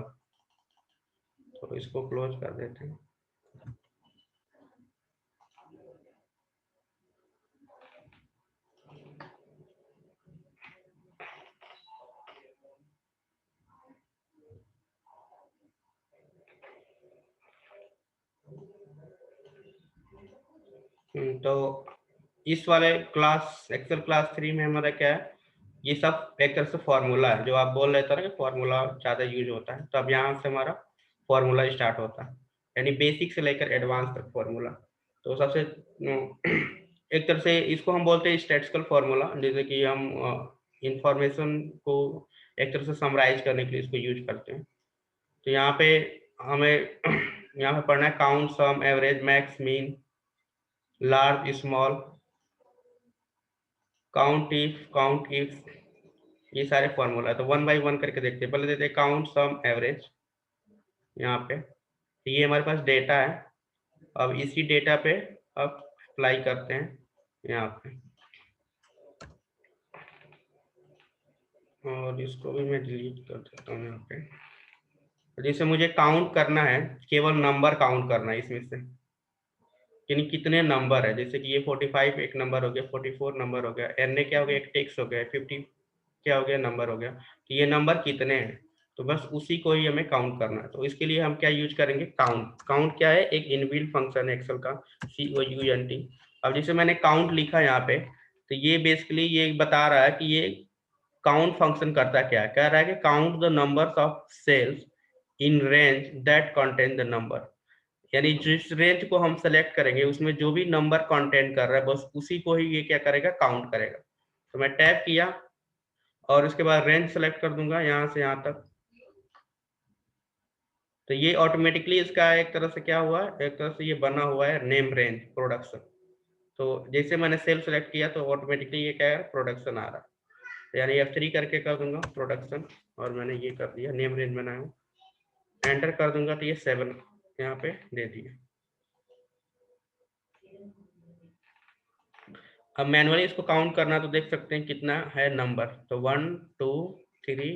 तो इसको क्लोज कर देते हैं। तो इस वाले क्लास एक्सेल क्लास 3 में हमारा क्या है, ये सब एक तरह से फॉर्मूला है, जो आप बोल रहे थे ना कि फॉर्मूला ज़्यादा यूज होता है, तो अब यहाँ से हमारा फॉर्मूला स्टार्ट होता है, यानी बेसिक से लेकर एडवांस तक फॉर्मूला। तो सबसे एक तरह से इसको हम बोलते हैं स्टैटिस्टिकल फार्मूला, जैसे कि हम इंफॉर्मेशन को एक तरह से समराइज करने के लिए इसको यूज करते हैं। तो यहाँ पे हमें यहाँ पे पढ़ना है count, sum, average, max, mean, large, small, count if, ये सारे फॉर्मूला है। तो वन बाय वन करके देखते हैं, पहले देते हैं काउंट, सम, एवरेज। यहाँ पे तो ये हमारे पास डेटा है, अब इसी डेटा पे अब अप्लाई करते हैं यहाँ पे, और इसको भी मैं डिलीट कर देता हूँ यहाँ पे। जैसे मुझे काउंट करना है, केवल नंबर काउंट करना है इसमें से, यानी कितने नंबर है, जैसे कि ये 45 एक नंबर हो गया, 44 नंबर हो गया, एन ए क्या हो गया, एक टेक्स्ट हो गया, 50 क्या हो गया, नंबर हो गया, तो ये नंबर कितने हैं। तो बस उसी को ही हमें काउंट करना है। तो इसके लिए हम क्या यूज करेंगे, काउंट। काउंट क्या है, एक इनबिल्ट फंक्शन है एक्सेल का, COUNT। अब जैसे मैंने काउंट लिखा यहाँ पे, तो ये बेसिकली ये बता रहा है कि ये काउंट फंक्शन करता क्या है, कह रहा है कि count the numbers of cells in range that contain the number. यानी जिस रेंज को हम सेलेक्ट करेंगे उसमें जो भी नंबर कंटेन कर रहा है बस उसी को ही ये क्या करेगा, काउंट करेगा। तो मैं टैप किया और उसके बाद रेंज सेलेक्ट कर दूंगा यहाँ से यहाँ तक। तो ये ऑटोमेटिकली इसका एक तरह से क्या हुआ, एक तरह से ये बना हुआ है नेम रेंज प्रोडक्शन। तो जैसे मैंने सेल सेलेक्ट किया तो ऑटोमेटिकली ये क्या है, प्रोडक्शन आ रहा है। तो यानी F3 करके कर दूंगा प्रोडक्शन, और मैंने ये कर दिया, नेम रेंज बनाया हूँ, एंटर कर दूंगा तो ये 7 यहाँ पे दे दिया। अब मैनुअली इसको काउंट करना तो देख सकते हैं कितना है नंबर। तो 1 2 3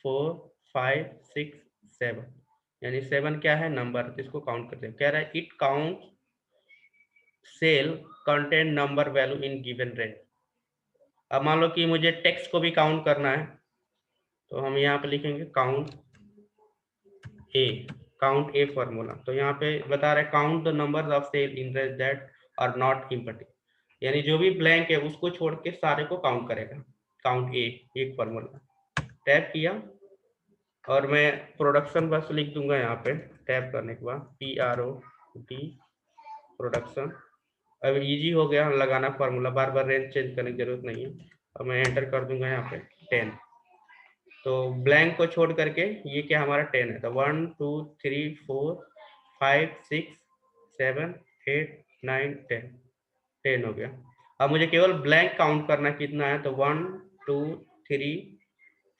4 5 6 7, यानी 7 क्या है नंबर, इसको काउंट करते हैं। कह रहा है it count cell content number value in given range. अब मान लो कि मुझे टेक्स्ट को भी काउंट करना है, तो हम यहाँ पे लिखेंगे काउंट ए फॉर्मूला। तो यहाँ पे बता रहा है count the number of cell in range that are not empty, यानी जो भी ब्लैंक है उसको छोड़ के सारे को काउंट करेगा। काउंट ए एक फॉर्मूला, टैप किया और मैं प्रोडक्शन बस लिख दूंगा यहाँ पे, टैप करने के बाद PROD प्रोडक्शन। अब इजी हो गया लगाना फॉर्मूला, बार बार रेंज चेंज करने की जरूरत नहीं है। अब मैं एंटर कर दूंगा यहाँ पे 10। तो ब्लैंक को छोड़ करके ये क्या हमारा 10 है। तो 1 2 3 4 5 6 7 8 9 10 हो गया। अब मुझे केवल ब्लैंक काउंट करना कितना है, तो 1 2 3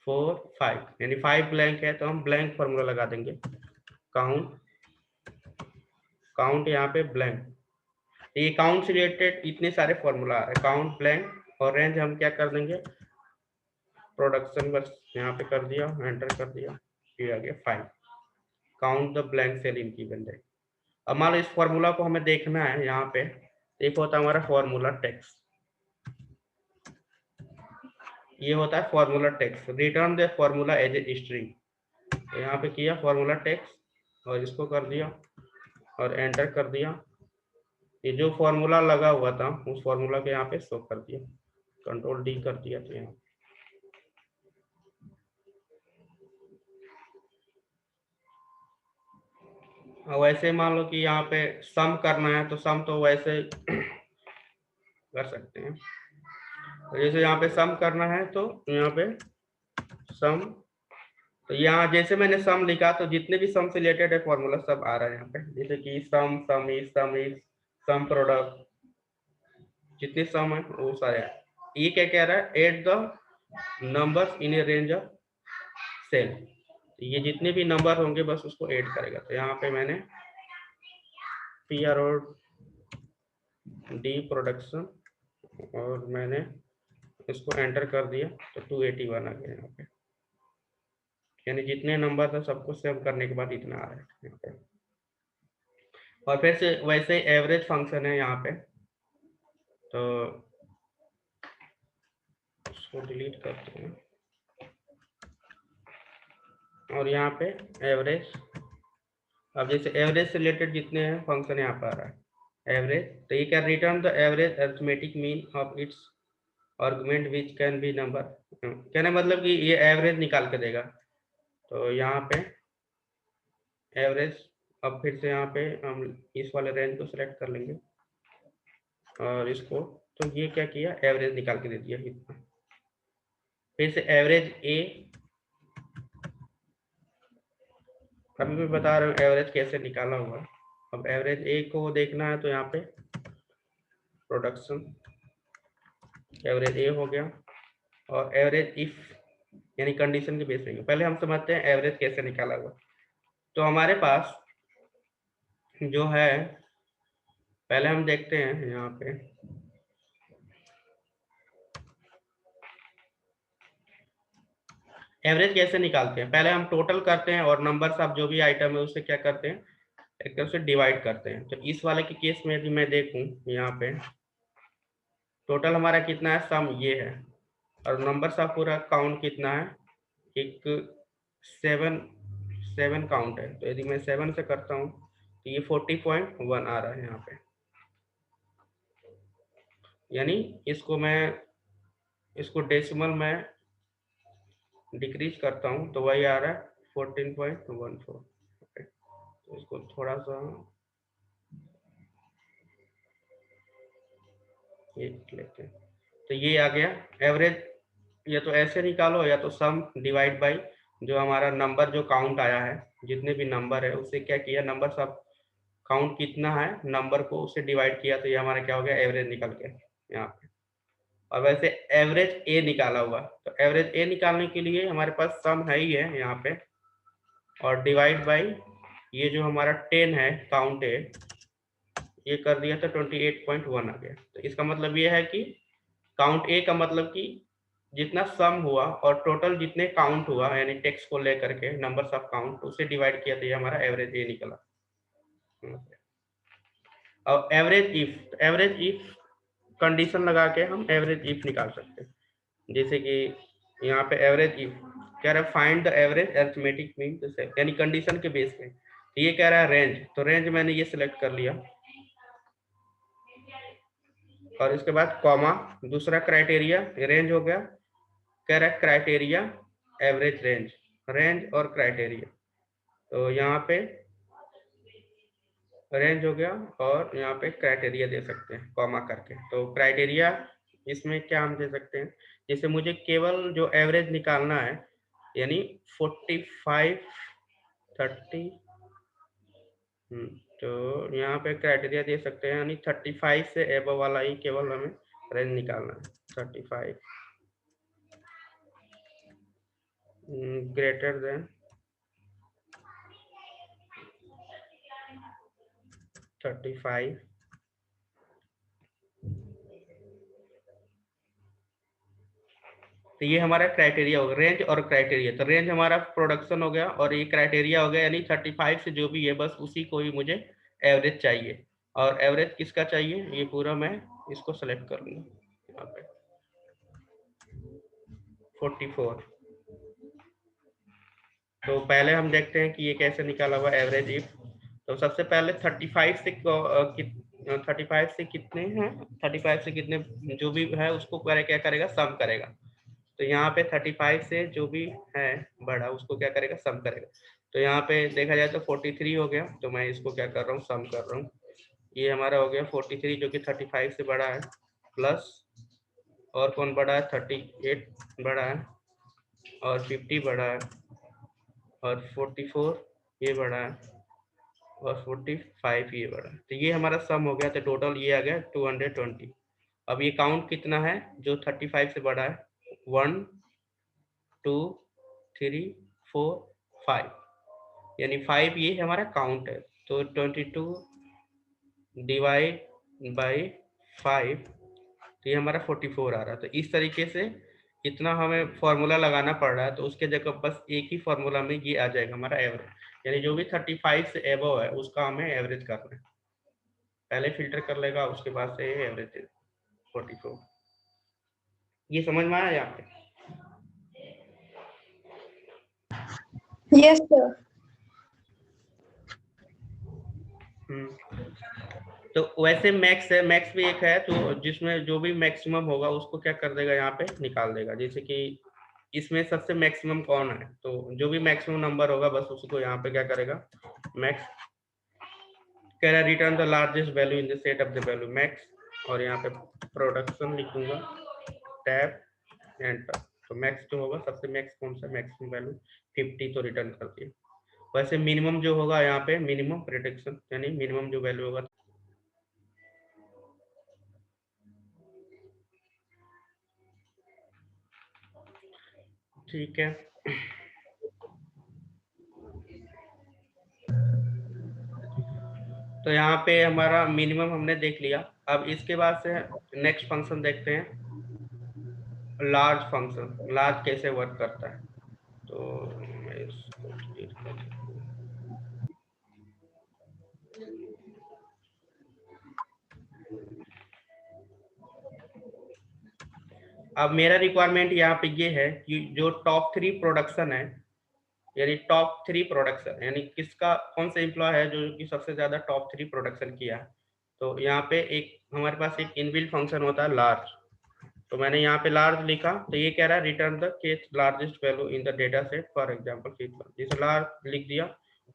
4 5, यानी 5 ब्लैंक है। तो हम ब्लैंक फॉर्मूला लगा देंगे, काउंट यहाँ पे ब्लैंक। ये काउंट से रिलेटेड इतने सारे फॉर्मूला आ रहे हैं, काउंट ब्लैंक, और रेंज हम क्या कर देंगे, प्रोडक्शन बस यहाँ पे कर दिया, एंटर कर दिया, ये आ गया 5। Count the blank cell in given range. अब मान लो इस फॉर्मूला को हमें देखना है, यहाँ पे एक होता है हमारा फॉर्मूला टेक्स्ट, ये होता है formula text, return the formula as a string. तो यहाँ पे किया फॉर्मूला टेक्स्ट और इसको कर दिया और एंटर कर दिया। ये जो फॉर्मूला लगा हुआ था उस फॉर्मूला के यहाँ पे शो कर दिया, कंट्रोल D कर दिया। तो यहाँ वैसे मान लो कि यहाँ पे सम करना है, तो सम तो वैसे कर सकते हैं। जैसे यहाँ पे सम करना है तो यहाँ पे सम, तो यहाँ जैसे मैंने सम लिखा तो जितने भी सम से रिलेटेड है फॉर्मूला सब आ रहा है यहाँ पे, जैसे कि सम इज सम प्रोडक्ट, जितने सम है वो सारे। ये क्या कह रहा है, add the numbers in a range of cell. तो ये जितने भी नंबर होंगे बस उसको ऐड करेगा। तो यहाँ पे मैंने PROD प्रोडक्शन और मैंने इसको एंटर कर दिया तो 281 आ गया यहाँ पे, यानी जितने नंबर था सबको सेव करने के बाद इतना आ रहा है यहाँ पे। और फिर से वैसे एवरेज फंक्शन है यहाँ पे, तो इसको डिलीट करते हैं और यहाँ पे एवरेज। अब जैसे एवरेज से रिलेटेड जितने हैं फंक्शन यहाँ पर आ रहा है एवरेज, तो ये क्या, return the average arithmetic mean of its argument which can be number. कहने मतलब कि ये एवरेज निकाल के देगा। तो यहाँ पे एवरेज, अब फिर से यहाँ पे हम इस वाले रेंज को सिलेक्ट कर लेंगे और इसको, तो ये क्या किया, एवरेज निकाल के दे दिया इतना। फिर से एवरेज ए, अभी मैं बता रहा हूँ एवरेज कैसे निकाला हुआ। अब एवरेज ए को देखना है तो यहाँ पे प्रोडक्शन एवरेज ए हो गया, और एवरेज इफ यानी कंडीशन के बेस पे। पहले हम समझते हैं एवरेज कैसे निकाला हुआ। तो हमारे पास जो है, पहले हम देखते हैं यहाँ पे एवरेज कैसे निकालते हैं। पहले हम टोटल करते हैं और नंबर्स ऑफ जो भी आइटम है उससे क्या करते हैं, एक तरह से डिवाइड करते हैं। तो इस वाले के केस में यदि मैं देखूं यहाँ पे टोटल हमारा कितना है, सम ये है, और नंबर्स ऑफ पूरा काउंट कितना है, एक सेवन काउंट है, तो यदि मैं 7 से करता हूँ तो ये 40.1 आ रहा है यहाँ पे। यानी इसको डेसिमल में डिक्रीज करता हूँ तो वही आ रहा है 14.14। तो इसको थोड़ा सा ये लेते हैं, तो ये आ गया एवरेज। या तो ऐसे निकालो या तो सम डिवाइड बाई जो हमारा नंबर जो काउंट आया है, जितने भी नंबर है उससे क्या किया, नंबर सब काउंट कितना है नंबर को उससे डिवाइड किया, तो ये हमारा क्या हो गया, एवरेज निकल गया यहाँ पे। और वैसे एवरेज ए निकाला हुआ, तो एवरेज ए निकालने के लिए हमारे पास सम है ही है यहाँ पे, और डिवाइड बाई ये जो हमारा 10 है काउंट ए, ये कर दिया तो 28.1 आ गया। तो इसका मतलब ये है कि काउंट ए का मतलब कि जितना सम हुआ और टोटल जितने काउंट हुआ यानी टेक्स्ट को लेकर के नंबर्स ऑफ काउंट उसे डिवाइड किया तो ये हमारा एवरेज ए निकला। और एवरेज इफ कंडीशन लगा के हम एवरेज इफ निकाल सकते हैं। जैसे कि यहाँ पे एवरेज इफ कह रहा है find the average arithmetic mean, यानी कंडीशन के बेस पे। ये कह रहा है रेंज, तो रेंज मैंने ये सिलेक्ट कर लिया, और इसके बाद कॉमा, दूसरा क्राइटेरिया, रेंज हो गया, कह रहा है क्राइटेरिया एवरेज रेंज, रेंज और क्राइटेरिया, तो यहाँ पे रेंज हो गया और यहाँ पे क्राइटेरिया दे सकते हैं कॉमा करके। तो क्राइटेरिया इसमें क्या हम दे सकते हैं, जैसे मुझे केवल जो एवरेज निकालना है यानी 45 30, तो यहाँ पे क्राइटेरिया दे सकते हैं यानी 35 से एबव वाला ही केवल हमें रेंज निकालना है। 35 ग्रेटर देन 35, तो ये हमारा क्राइटेरिया होगा, रेंज और क्राइटेरिया। तो रेंज हमारा प्रोडक्शन हो गया और ये क्राइटेरिया हो गया, यानी 35 से जो भी है बस उसी को ही मुझे एवरेज चाहिए। और एवरेज किसका चाहिए, ये पूरा मैं इसको सेलेक्ट कर लूँगा यहाँ पे 44। तो पहले हम देखते हैं कि ये कैसे निकाला हुआ एवरेज इफ। तो सबसे पहले 35 से 35 से कितने हैं, 35 से कितने जो भी है उसको क्या करेगा, सम करेगा। तो यहाँ पे 35 से जो भी है बड़ा उसको क्या करेगा, सम करेगा। तो यहाँ पे देखा जाए तो 43 हो गया, तो मैं इसको क्या कर रहा हूँ, सम कर रहा हूँ। ये हमारा हो गया 43 जो कि 35 से बड़ा है, प्लस और कौन बड़ा है, 38 बड़ा है, और 50 बड़ा है, और 44 ये बड़ा है, और 45 ये बड़ा है। तो ये हमारा सम हो गया, तो टोटल ये आ गया 220। अब ये काउंट कितना है जो 35 से बड़ा है, 1 2 3 4 5, यानी 5 ये हमारा काउंट है। तो 22 डिवाइड बाई 5, तो ये हमारा 44 आ रहा है। तो इस तरीके से इतना हमें फॉर्मूला लगाना पड़ रहा है, तो उसके जगह बस एक ही फॉर्मूला में ये आ जाएगा हमारा एवरेज, यानी जो भी 35 से एबव है उसका हमें एवरेज करना है। पहले फिल्टर कर लेगा, उसके बाद से एवरेज 44। ये समझ में आया यहाँ पे? Yes sir. तो वैसे मैक्स है, मैक्स भी एक है, तो जिसमें जो भी मैक्सिमम होगा उसको क्या कर देगा, यहाँ पे निकाल देगा। जैसे कि इसमें सबसे मैक्सिमम कौन है, तो जो भी मैक्सिमम नंबर होगा बस उसको यहाँ पे क्या करेगा, मैक्स कह रहा है return the largest value in the set of the value max, और यहाँ पे प्रोडक्शन लिखूंगा, टैब एंटर। तो मैक्स जो होगा सबसे मैक्स कौन सा, मैक्सिमम वैल्यू 50, तो रिटर्न कर दिया। वैसे मिनिमम जो होगा यहाँ पे मिनिमम प्रेडिक्शन, यानी मिनिमम जो वैल्यू होगा, ठीक है। तो यहाँ पे हमारा मिनिमम हमने देख लिया। अब इसके बाद से नेक्स्ट फंक्शन देखते हैं, लार्ज फंक्शन, लार्ज कैसे वर्क करता है। तो मैं इसको डिलीट कर देता हूँ। अब मेरा रिक्वायरमेंट यहाँ पे ये है कि जो टॉप 3 प्रोडक्शन है, यानी टॉप 3 प्रोडक्शन, यानी किसका कौन सा एम्प्लॉय है जो कि सबसे ज्यादा टॉप 3 प्रोडक्शन किया है। तो यहाँ पे एक हमारे पास एक इनबिल्ट फंक्शन होता है लार्ज, तो मैंने यहाँ पे लार्ज लिखा, तो ये कह रहा है return the kth largest value in the data set for example जैसे लार्ज लिख दिया।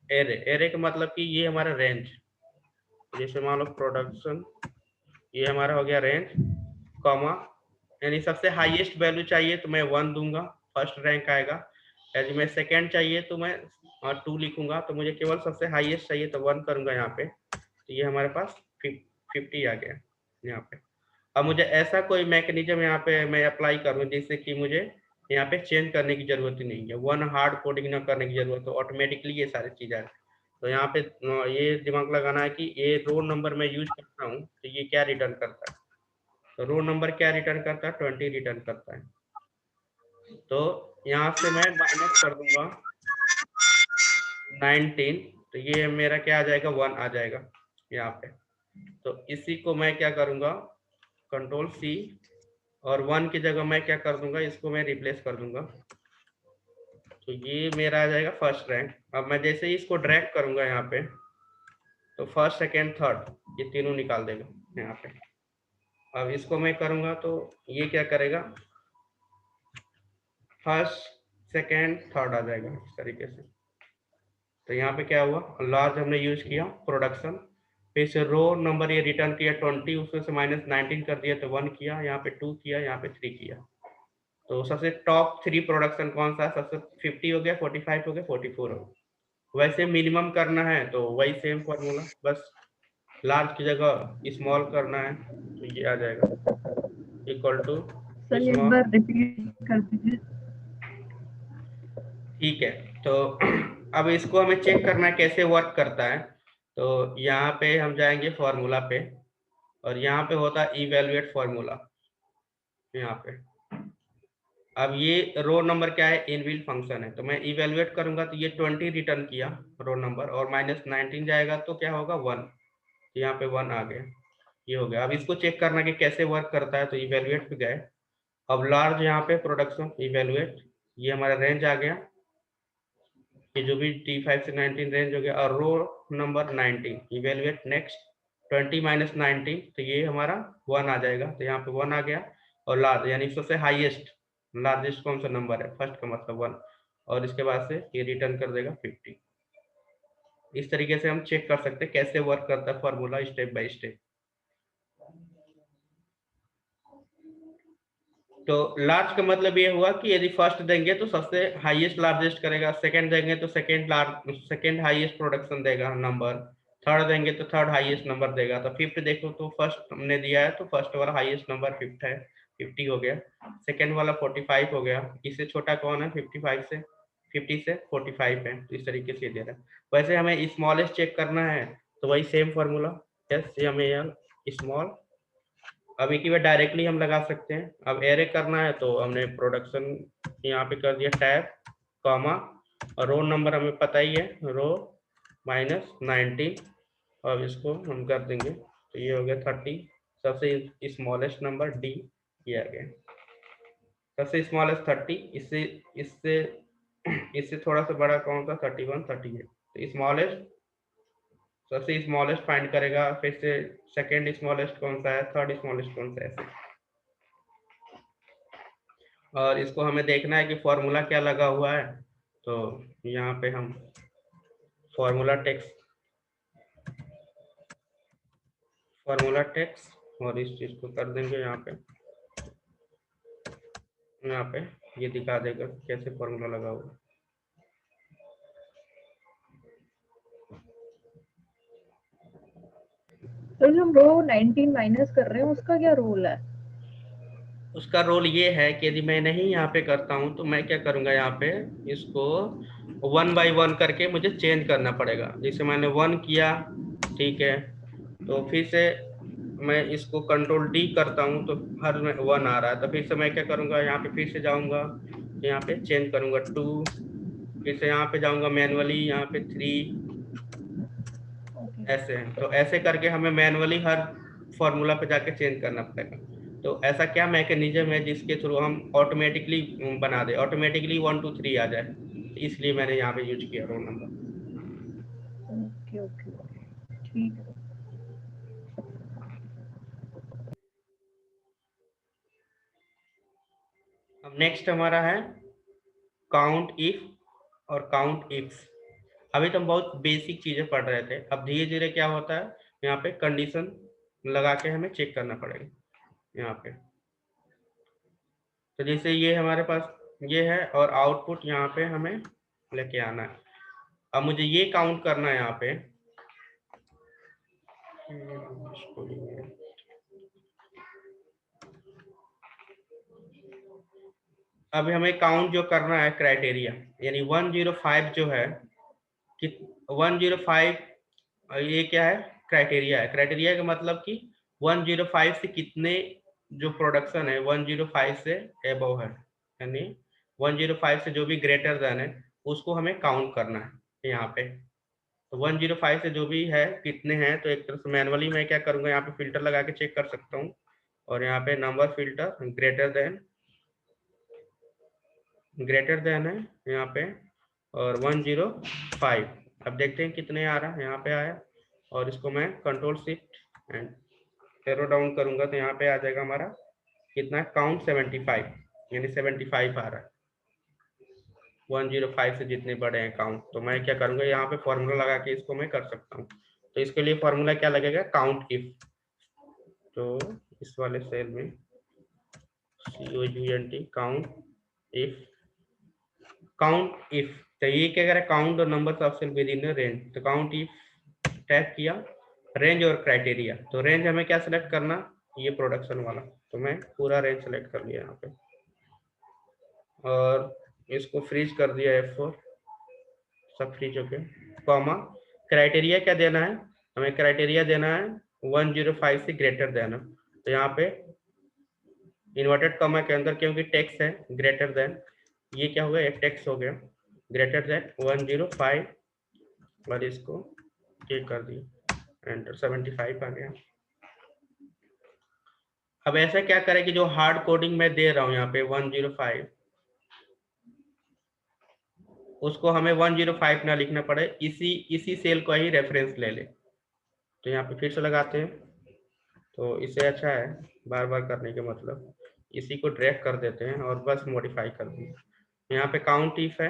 एरे, एरे का मतलब कि ये हमारा रेंज, जैसे मान लो प्रोडक्शन, ये हमारा हो गया रेंज, कॉमा, यानी सबसे हाईएस्ट वैल्यू चाहिए तो मैं 1 दूंगा, फर्स्ट रैंक आएगा। यदि मैं सेकंड चाहिए तो मैं 2 लिखूंगा, तो मुझे केवल सबसे हाईएस्ट चाहिए तो 1 करूंगा यहाँ पे, तो ये हमारे पास 50 आ गया यहाँ पे। अब मुझे ऐसा कोई मैकेनिज्म यहाँ पे मैं अप्लाई करूँ जिससे कि मुझे यहाँ पे चेंज करने की जरूरत ही नहीं है, 1 हार्ड कोडिंग ना करने की जरूरत, तो ऑटोमेटिकली ये सारी चीजें आए। तो यहाँ पे ये दिमाग लगाना है कि ये रोल नंबर मैं यूज करता हूँ तो ये क्या रिटर्न करता है, तो रोल नंबर क्या रिटर्न करता है, 20 रिटर्न करता है। तो यहाँ से मैं माइनस कर दूंगा 19, तो ये मेरा क्या आ जाएगा, 1 आ जाएगा यहाँ पे। तो इसी को मैं क्या करूंगा, कंट्रोल सी, और 1 की जगह मैं क्या कर दूंगा, इसको मैं रिप्लेस कर दूंगा, तो ये मेरा आ जाएगा फर्स्ट रैंक। अब मैं जैसे ही इसको ड्रैग करूंगा यहाँ पे, तो फर्स्ट सेकेंड थर्ड ये तीनों निकाल देगा यहाँ पे। अब इसको मैं करूंगा तो ये क्या करेगा, फर्स्ट सेकेंड थर्ड आ जाएगा इस तरीके से। तो यहाँ पे क्या हुआ, लार्ज हमने यूज किया प्रोडक्शन, फिर से रो नंबर ये रिटर्न किया 20, उसमें से माइनस 19 कर दिया तो 1 किया, यहाँ पे 2 किया, यहाँ पे 3 किया। तो सबसे टॉप 3 प्रोडक्शन कौन सा है, सबसे 50 हो गया, 45 हो गया, 44 हो गया। वैसे मिनिमम करना है तो वही सेम फॉर्मूला, बस लार्ज की जगह स्मॉल करना है, तो ये आ जाएगा इक्वल टू सर एक स्मॉल। बार रिपीट कर दीजिए। ठीक है, तो अब इसको हमें चेक करना है कैसे वर्क करता है। तो यहाँ पे हम जाएंगे फॉर्मूला पे, और यहाँ पे होता है इवेलुएट फॉर्मूला यहाँ पे। अब ये रो नंबर क्या है, इनबिल्ट फंक्शन है, तो मैं इवेलुएट करूंगा तो ये 20 रिटर्न किया रो नंबर, और माइनस 19 जाएगा तो क्या होगा 1, यहाँ पे 1 आ गया, ये हो गया। अब इसको चेक करना कि कैसे वर्क करता है, तो इवेलुएट पे गए, अब लार्ज यहाँ पे प्रोडक्शन इवेलुएट, ये हमारा रेंज आ गया, ये जो भी T5 से 19 रेंज हो गया, और row number 19 evaluate next 20 minus 19, तो ये हमारा 1 आ जाएगा, तो यहाँ पे 1 आ गया। और लार्ज यानी सबसे हाईएस्ट लार्जेस्ट कौन सा नंबर है, फर्स्ट का मतलब 1, और इसके बाद से ये रिटर्न कर देगा 50। इस तरीके से हम चेक कर सकते हैं कैसे वर्क करता है फॉर्मूला स्टेप बाय स्टेप। तो लार्ज का मतलब ये हुआ कि यदि फर्स्ट देंगे तो सबसे हाईएस्ट लार्जेस्ट करेगा, सेकंड देंगे तो सेकंड हाईएस्ट प्रोडक्शन देगा नंबर, थर्ड देंगे तो थर्ड हाईएस्ट नंबर देगा। तो फिफ्थ देखो तो फर्स्ट हमने दिया है तो फर्स्ट वाला हाईएस्ट नंबर फिफ्थ है, 50 हो गया। सेकंड वाला 45 हो गया, इससे छोटा कौन है 55 से, 50 से 45 है, तो इस तरीके से दे रहा है। वैसे हमें स्मॉलेस्ट चेक करना है तो वही सेम फॉर्मूला SMAL स्मॉल, अब एक ही बार डायरेक्टली हम लगा सकते हैं। अब एरे करना है तो हमने प्रोडक्शन यहाँ पे कर दिया टैब कॉमा, और रो नंबर हमें पता ही है, रो माइनस 19, और इसको हम कर देंगे तो ये हो गया 30, सबसे स्मॉलेस्ट नंबर डी, ये आ गया सबसे स्मॉलेस्ट 30, इससे इससे इससे थोड़ा सा बड़ा कौन सा 31 38, तो स्मॉलेस्ट सबसे स्मॉलेस्ट फाइंड करेगा, फिर से सेकेंड स्मॉलेस्ट कौन सा है, थर्ड स्मॉलेस्ट कौन सा है, ऐसे। और इसको हमें देखना है कि फॉर्मूला क्या लगा हुआ है, तो यहाँ पे हम फॉर्मूला टेक्स्ट और इस चीज को कर देंगे यहाँ पे ये दिखा देगा कैसे फॉर्मूला लगा हुआ है। सर जो हम रो 19 माइनस कर रहे हैं उसका क्या रोल है? उसका रोल ये है कि यदि मैं नहीं यहाँ पे करता हूँ तो मैं क्या करूँगा, यहाँ पे इसको 1 बाई 1 करके मुझे चेंज करना पड़ेगा। जैसे मैंने 1 किया, ठीक है, तो फिर से मैं इसको कंट्रोल D करता हूँ तो हर में 1 आ रहा है, तो फिर से मैं क्या करूँगा, यहाँ पे फिर से जाऊँगा, यहाँ पे चेंज करूँगा 2, फिर से यहाँ पे जाऊँगा मैनुअली, यहाँ पे 3, ऐसे। तो ऐसे करके हमें मैनुअली हर फॉर्मूला पे जाके चेंज करना पड़ेगा। तो ऐसा क्या मैकेनिज्म है जिसके थ्रू हम ऑटोमेटिकली बना दे, ऑटोमेटिकली 1 2 3 आ जाए, इसलिए मैंने यहाँ पे यूज किया रोल नंबर। ओके ओके ठीक है। अब नेक्स्ट हमारा है काउंट इफ और काउंट इफ्स। अभी तो हम बहुत बेसिक चीजें पढ़ रहे थे, अब धीरे धीरे क्या होता है यहाँ पे कंडीशन लगा के हमें चेक करना पड़ेगा यहाँ पे। तो जैसे ये हमारे पास ये है और आउटपुट यहाँ पे हमें लेके आना है। अब मुझे ये काउंट करना है यहाँ पे, अब हमें काउंट जो करना है क्राइटेरिया, यानी 105 जो है कि 105 ये क्या है क्राइटेरिया है। क्राइटेरिया का मतलब कि 105 से कितने जो प्रोडक्शन है 105 से एबव है, यानी 105 से जो भी ग्रेटर देन है उसको हमें काउंट करना है यहाँ पे। तो 105 से जो भी है कितने हैं, तो एक तरह से मैनुअली मैं क्या करूँगा यहाँ पे फिल्टर लगा के चेक कर सकता हूँ। और यहाँ पे नंबर फिल्टर ग्रेटर देन है यहाँ पे और 105। अब देखते हैं कितने आ रहा है, यहाँ पे आया और इसको मैं control shift and arrow down करूंगा तो यहाँ पे आ जाएगा हमारा कितना काउंट 75, यानी 75 आ रहा है 105 से जितने बड़े हैं काउंट। तो मैं क्या करूंगा यहाँ पे फॉर्मूला लगा के इसको मैं कर सकता हूँ। तो इसके लिए फॉर्मूला क्या लगेगा काउंट इफ। तो इस वाले सेल में COUNT काउंट इफ, तो ये क्या करें काउंट और number of cell within range. तो काउंट इफ टैप किया रेंज और क्राइटेरिया, तो रेंज हमें क्या सिलेक्ट करना ये प्रोडक्शन वाला, तो मैं पूरा रेंज सेलेक्ट कर लिया यहाँ पे और इसको फ्रीज कर दिया F4, सब फ्रीज हो गया। कॉमा क्राइटेरिया क्या देना है, हमें क्राइटेरिया देना है 105 से ग्रेटर देना। तो यहाँ पे इन्वर्टेड कॉमा के अंदर क्योंकि टेक्स्ट है ग्रेटर देन, ये क्या हो गया एक टेक्स्ट हो गया ग्रेटर देन 105 और इसको ये कर दिया एंटर 75 आ गया। अब ऐसा क्या करें कि जो हार्ड कोडिंग मैं दे रहा हूँ यहाँ पे 105 उसको हमें 105 ना लिखना पड़े, इसी सेल को ही रेफरेंस ले ले। तो यहाँ पे फिर से लगाते हैं, तो इससे अच्छा है बार बार करने के मतलब इसी को ड्रैग कर देते हैं और बस मॉडिफाई कर देंगे। यहाँ पे काउंट इफ है,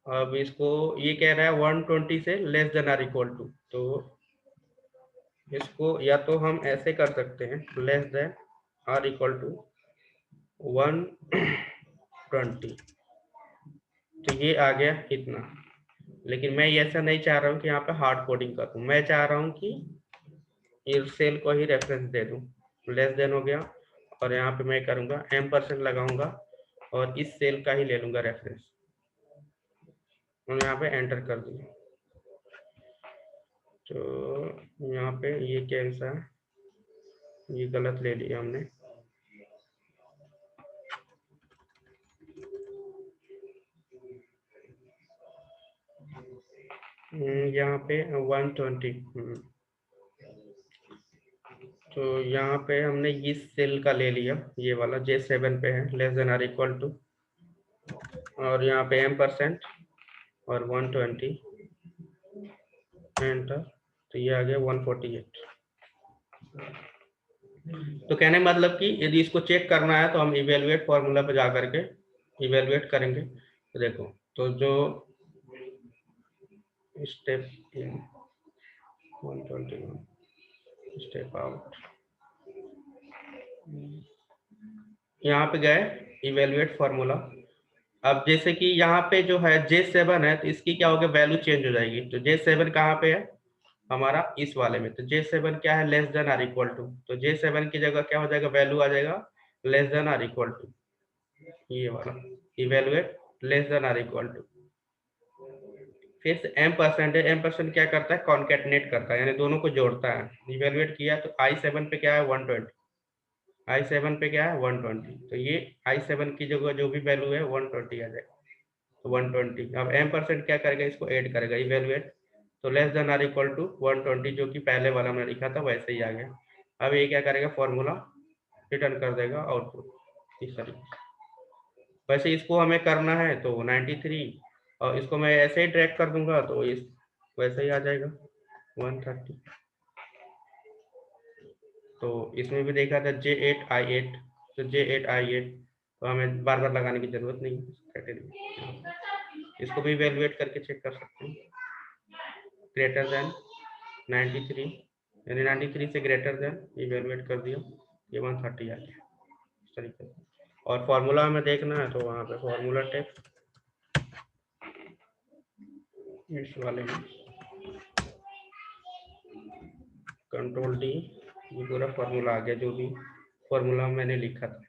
अब इसको ये कह रहा है 120 से less than or equal to, तो इसको या तो हम ऐसे कर सकते हैं less than or equal to 120, तो ये आ गया इतना। लेकिन मैं ऐसा नहीं चाह रहा हूँ कि यहाँ पे हार्ड कोडिंग करूँ, मैं चाह रहा हूँ कि इस सेल को ही रेफरेंस दे दूँ। लेस देन हो गया और यहाँ पे मैं करूँगा M% लगाऊंगा और इस सेल का ही ले लूंगा रेफरेंस और यहाँ पे एंटर कर दूंगा। तो यहाँ पे ये कैसा ये गलत ले लिया हमने, यहाँ पे 120, तो यहाँ पे हमने इस सेल का ले लिया ये वाला J7 पे है less than or equal to और यहाँ पे M% और 120 एंटर, तो ये आ गया 148। तो कहने मतलब कि यदि इसको चेक करना है तो हम इवेलुएट फॉर्मूला पे जा करके इवेलुएट करेंगे। तो देखो तो जो स्टेप इन 121 स्टेप आउट, यहाँ पे गए इवेलुएट फॉर्मूला। अब जैसे कि यहाँ पे जो है J7 है तो इसकी क्या होगा वैल्यू चेंज हो जाएगी। तो J7 कहाँ पे है हमारा इस वाले में, तो J7 क्या है less than or equal to, तो J7 की जगह क्या हो जाएगा वैल्यू आ जाएगा less than or equal to, ये वाला evaluate less than or equal to. फिर से M% है, M% क्या करता है कॉन्केटनेट करता है यानी दोनों को जोड़ता है। इवेलुएट किया तो I7 पे क्या है 120, I7 पे क्या है 120, तो ये I7 की जगह जो भी वैल्यू है 120 आ जाएगा, तो 120। अब M% क्या करेगा इसको ऐड करेगा इवेलुएट, तो less than or equal to 120 जो कि पहले वाला मैंने लिखा था वैसे ही आ गया। अब ये क्या करेगा फॉर्मूला रिटर्न कर देगा आउटपुट इस तरीके। वैसे इसको हमें करना है तो 93 और इसको मैं ऐसे ही ड्रैग कर दूंगा तो इस वैसे ही आ जाएगा 130। तो इसमें भी देखा था J8I8, तो J8I8 तो हमें बार बार लगाने की जरूरत नहीं है। इसको भी इवेलुएट करके चेक कर सकते हैं। ग्रेटर देन 93, यानी 93 से ग्रेटर देन इवेलुएट कर दिया, ये 130 आ गया इस तरीके से। और फॉर्मूला हमें देखना है तो वहाँ पे फॉर्मूला टेक्स्ट इस वाले में Ctrl+D, ये पूरा फॉर्मूला आ गया जो भी फॉर्मूला मैंने लिखा था।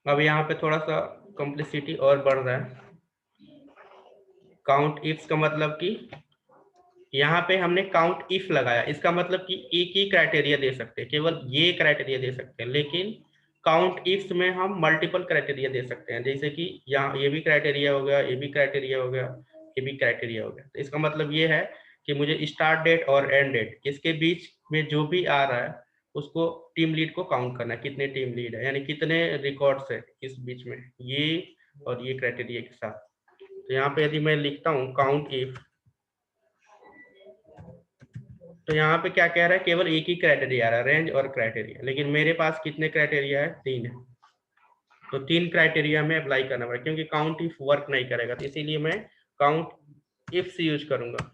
अब यहाँ पे थोड़ा सा कॉम्प्लेक्सिटी और बढ़ रहा है। काउंट इफ्स का मतलब कि यहाँ पे हमने काउंट इफ लगाया, इसका मतलब कि एक ही क्राइटेरिया दे सकते हैं, केवल ये क्राइटेरिया दे सकते हैं। लेकिन काउंट इफ्स में हम मल्टीपल क्राइटेरिया दे सकते हैं, जैसे कि यहाँ ये भी क्राइटेरिया हो गया, ये भी क्राइटेरिया हो गया, ये भी क्राइटेरिया हो गया। तो इसका मतलब ये है कि मुझे स्टार्ट डेट और एंड डेट इसके बीच में जो भी आ रहा है उसको टीम लीड को काउंट करना है, कितने टीम लीड है, यानी कितने रिकॉर्ड्स है इस बीच में, ये और ये क्राइटेरिया के साथ। तो यहाँ पे यदि मैं लिखता हूँ काउंट इफ, तो यहाँ पे क्या कह रहा है, केवल एक ही क्राइटेरिया आ रहा है, रेंज और क्राइटेरिया। लेकिन मेरे पास कितने क्राइटेरिया है, 3 है। तो 3 क्राइटेरिया में अप्लाई करना पड़ेगा, क्योंकि काउंट इफ वर्क नहीं करेगा, तो इसीलिए मैं काउंट इफ से यूज करूंगा।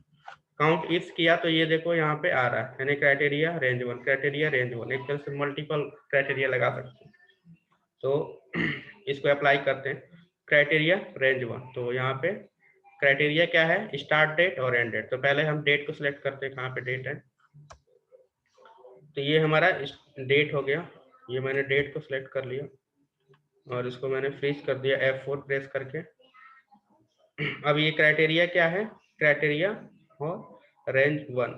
काउंट इफ किया तो ये देखो यहाँ पे आ रहा है, यानी क्राइटेरिया रेंज 1, क्राइटेरिया रेंज 1, एक तरह से मल्टीपल क्राइटेरिया लगा सकते हैं। तो इसको अप्लाई करते हैं, क्राइटेरिया रेंज 1। तो यहाँ पे क्राइटेरिया क्या है, स्टार्ट डेट और एंड डेट। तो पहले हम डेट को सिलेक्ट करते हैं, कहाँ पे डेट है, तो ये हमारा डेट हो गया, ये मैंने डेट को सिलेक्ट कर लिया और इसको मैंने फ्रीज कर दिया F4 प्रेस करके। अब ये क्राइटेरिया क्या है, क्राइटेरिया और रेंज 1,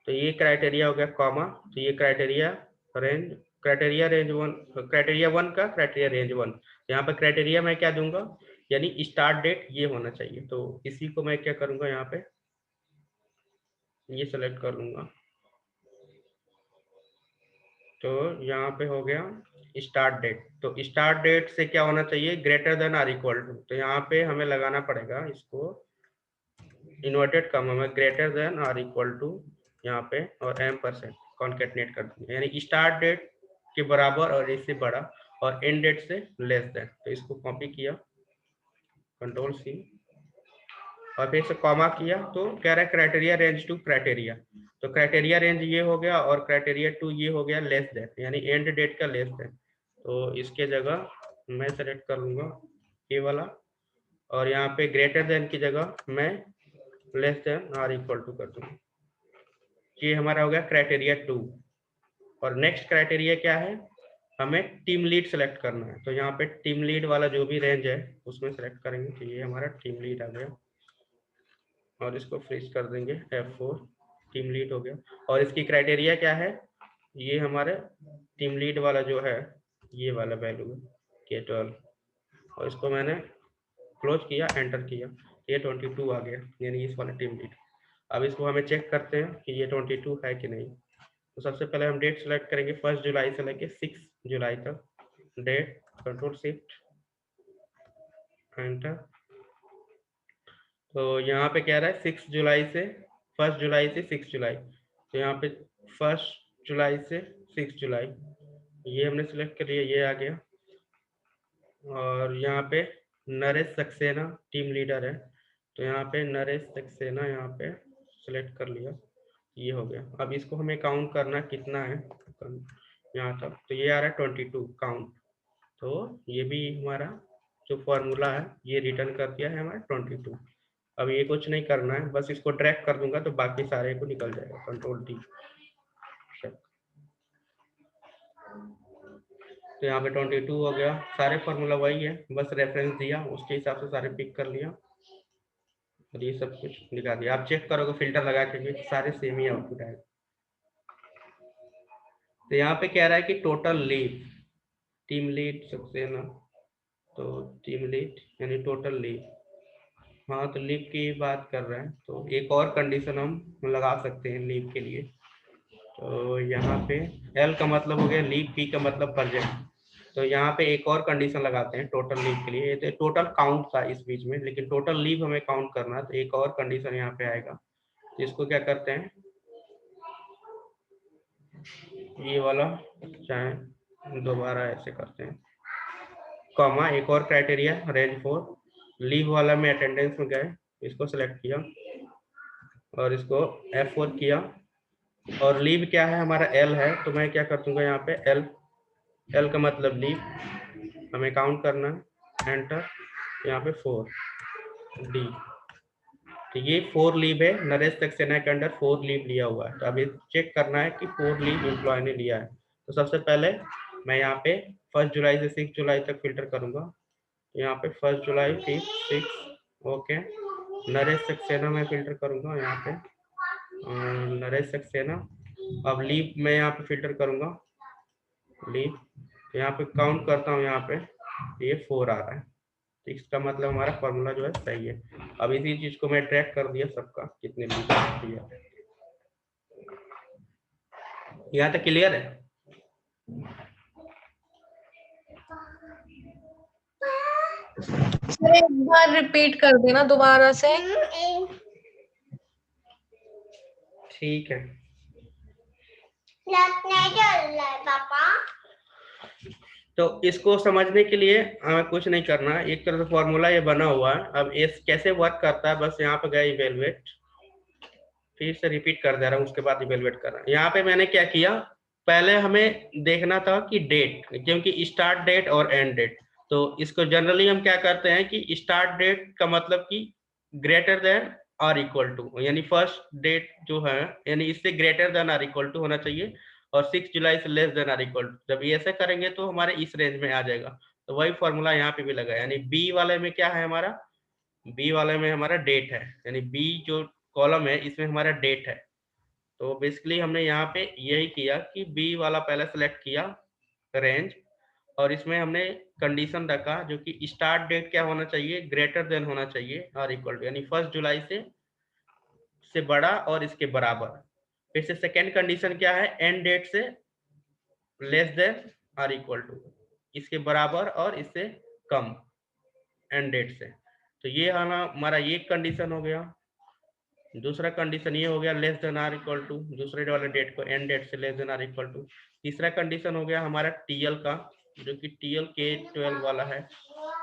तो ये क्राइटेरिया हो गया कॉमा, तो ये criteria range, criteria range 1, criteria 1 का क्राइटेरिया रेंज 1। यहाँ पे क्राइटेरिया मैं क्या दूंगा, यानी स्टार्ट डेट ये होना चाहिए। तो इसी को मैं क्या करूंगा, यहाँ पे ये सेलेक्ट कर लूंगा, तो यहाँ पे हो गया स्टार्ट डेट। तो स्टार्ट डेट से क्या होना चाहिए, greater than or equal to, तो यहाँ पे हमें लगाना पड़ेगा इसको इन्वर्टेड कॉमा में, greater than or equal to यहाँ पे और M% कॉन्केटनेट कर देंगे, यानी स्टार्ट डेट के बराबर और इससे बड़ा और एंड डेट से लेस देन। तो इसको कॉपी किया, Ctrl+C, और फिर से कॉमा किया, तो कह रहा है क्राइटेरिया रेंज टू क्राइटेरिया। तो क्राइटेरिया रेंज ये हो गया और क्राइटेरिया 2 ये हो गया लेस देन, यानी एंड डेट का लेस देन। तो इसके जगह मैं सेलेक्ट कर लूंगा ये वाला, और यहाँ पे ग्रेटर देन की जगह मैं less than or equal to कर दूंगा। ये हमारा हो गया क्राइटेरिया 2। और नेक्स्ट क्राइटेरिया क्या है, हमें टीम लीड सेलेक्ट करना है। तो यहाँ पे टीम लीड वाला जो भी रेंज है उसमें सेलेक्ट करेंगे, तो ये हमारा टीम लीड आ गया और इसको फ्रीज कर देंगे F4, टीम लीड हो गया। और इसकी क्राइटेरिया क्या है, ये हमारे टीम लीड वाला जो है ये वाला वैल्यू है K12, और इसको मैंने क्लोज किया, एंटर किया, ये 22 आ गया, यानी इस वाला टीम लीड। अब इसको हमें चेक करते हैं कि ये 22 है कि नहीं। तो सबसे पहले हम डेट सेलेक्ट करेंगे, 1 जुलाई से लेके 6 जुलाई तक डेट, Ctrl+Shift एंटर। तो यहाँ पे कह रहा है 6 जुलाई से 1 जुलाई से 6 जुलाई, तो यहाँ पे 1 जुलाई से 6 जुलाई ये हमने सेलेक्ट कर लिया, ये आ गया। और यहाँ पे नरेश सक्सेना टीम लीडर है, तो यहाँ पे नरेश सक्सेना यहाँ पे सेलेक्ट कर लिया, ये हो गया। अब इसको हमें काउंट करना कितना है यहाँ तक, तो ये आ रहा है 22 काउंट। तो ये भी हमारा जो फॉर्मूला है ये रिटर्न कर दिया है हमारा 22। अब ये कुछ नहीं करना है, बस इसको ड्रैग कर दूंगा तो बाकी सारे को निकल जाएगा, Ctrl+D। तो यहाँ पे 22 हो गया, सारे फॉर्मूला वही है, बस रेफरेंस दिया उसके हिसाब से सारे पिक कर लिया और ये सब कुछ दिखा दिया। आप चेक करोगे फिल्टर लगा के भी सारे सेम ही आउटपुट आएगा। तो यहाँ पे कह रहा है कि total leave, team lead Saxena, तो टीम लीड यानी टोटल लीव, हाँ तो लीव की बात कर रहे हैं, तो एक और कंडीशन हम लगा सकते हैं लीव के लिए, तो यहाँ पे एल का मतलब हो गया लीव, पी का मतलब प्रोजेक्ट। तो यहाँ पे एक और कंडीशन लगाते हैं टोटल लीव के लिए। ये तो टोटल काउंट था इस बीच में, लेकिन टोटल लीव हमें काउंट करना है, तो एक और कंडीशन यहाँ पे आएगा। तो इसको क्या करते हैं, ये वाला चाहे दोबारा ऐसे करते हैं, कॉमा, एक और क्राइटेरिया रेंज 4, लीव वाला में अटेंडेंस में गए, इसको सेलेक्ट किया और इसको F4 किया, और लीव क्या है हमारा एल है, तो मैं क्या कर दूंगा यहाँ पे एल, एल का मतलब लीव हमें काउंट करना है, एंटर, यहाँ पे 4 डी। तो ये 4 लीव है, नरेश सक्सेना के अंडर 4 लीव लिया हुआ है। तो अभी चेक करना है कि 4 लीव एम्प्लॉय ने लिया है। तो सबसे पहले मैं यहाँ पे 1 जुलाई से 6 जुलाई तक फिल्टर करूंगा। यहाँ पे 1 जुलाई 5 6, ओके। नरेश सक्सेना में फिल्टर करूंगा यहाँ पे, नरेश सक्सेना। अब लीव मैं यहाँ पे फिल्टर करूंगा, लीव, यहाँ पे काउंट करता हूँ, यहाँ पे ये 4 आ रहा है। तो इसका मतलब हमारा फॉर्मूला जो है सही है। अब इसी चीज को मैं ट्रैक कर दिया सबका, कितने लीव दिया। यहाँ तक क्लियर है? सर एक बार रिपीट कर देना दोबारा से। ठीक है। पापा तो इसको समझने के लिए हमें कुछ नहीं करना है, एक तरह से फॉर्मूला ये बना हुआ है। अब ये कैसे वर्क करता है, बस यहाँ पे गए इवेलुएट, फिर से रिपीट कर दे रहा हूँ, उसके बाद इवेलुएट कर रहा हूँ। यहाँ पे मैंने क्या किया, पहले हमें देखना था कि डेट, क्योंकि स्टार्ट डेट और एंड डेट, तो इसको जनरली हम क्या करते हैं कि स्टार्ट डेट का मतलब कि ग्रेटर देन और इक्वल टू, यानी फर्स्ट डेट जो है यानी इससे ग्रेटर देन और इक्वल टू होना चाहिए, और 6 जुलाई से लेस देन और इक्वल टू। जब ये ऐसा करेंगे तो हमारे इस रेंज में आ जाएगा। तो वही फॉर्मूला यहाँ पे भी लगा, यानी बी वाले में क्या है हमारा, बी वाले में हमारा डेट है, यानी बी जो कॉलम है इसमें हमारा डेट है। तो बेसिकली हमने यहाँ पे यही किया कि बी वाला पहले सेलेक्ट किया रेंज, और इसमें हमने कंडीशन रखा जो कि स्टार्ट डेट क्या होना चाहिए, ग्रेटर देन होना चाहिए और इक्वल टू, यानी 1 जुलाई से बड़ा और इसके बराबर। फिर से सेकेंड कंडीशन क्या है, एंड डेट से लेस देन और इक्वल टू, इसके बराबर और इससे कम एंड डेट से। तो ये हमारा ये कंडीशन हो गया। दूसरा कंडीशन ये हो गया less than or equal to, दूसरे वाले डेट को एंड डेट से less than or equal to. तीसरा कंडीशन हो गया हमारा टीएल का, जो कि टीएल K12 वाला है,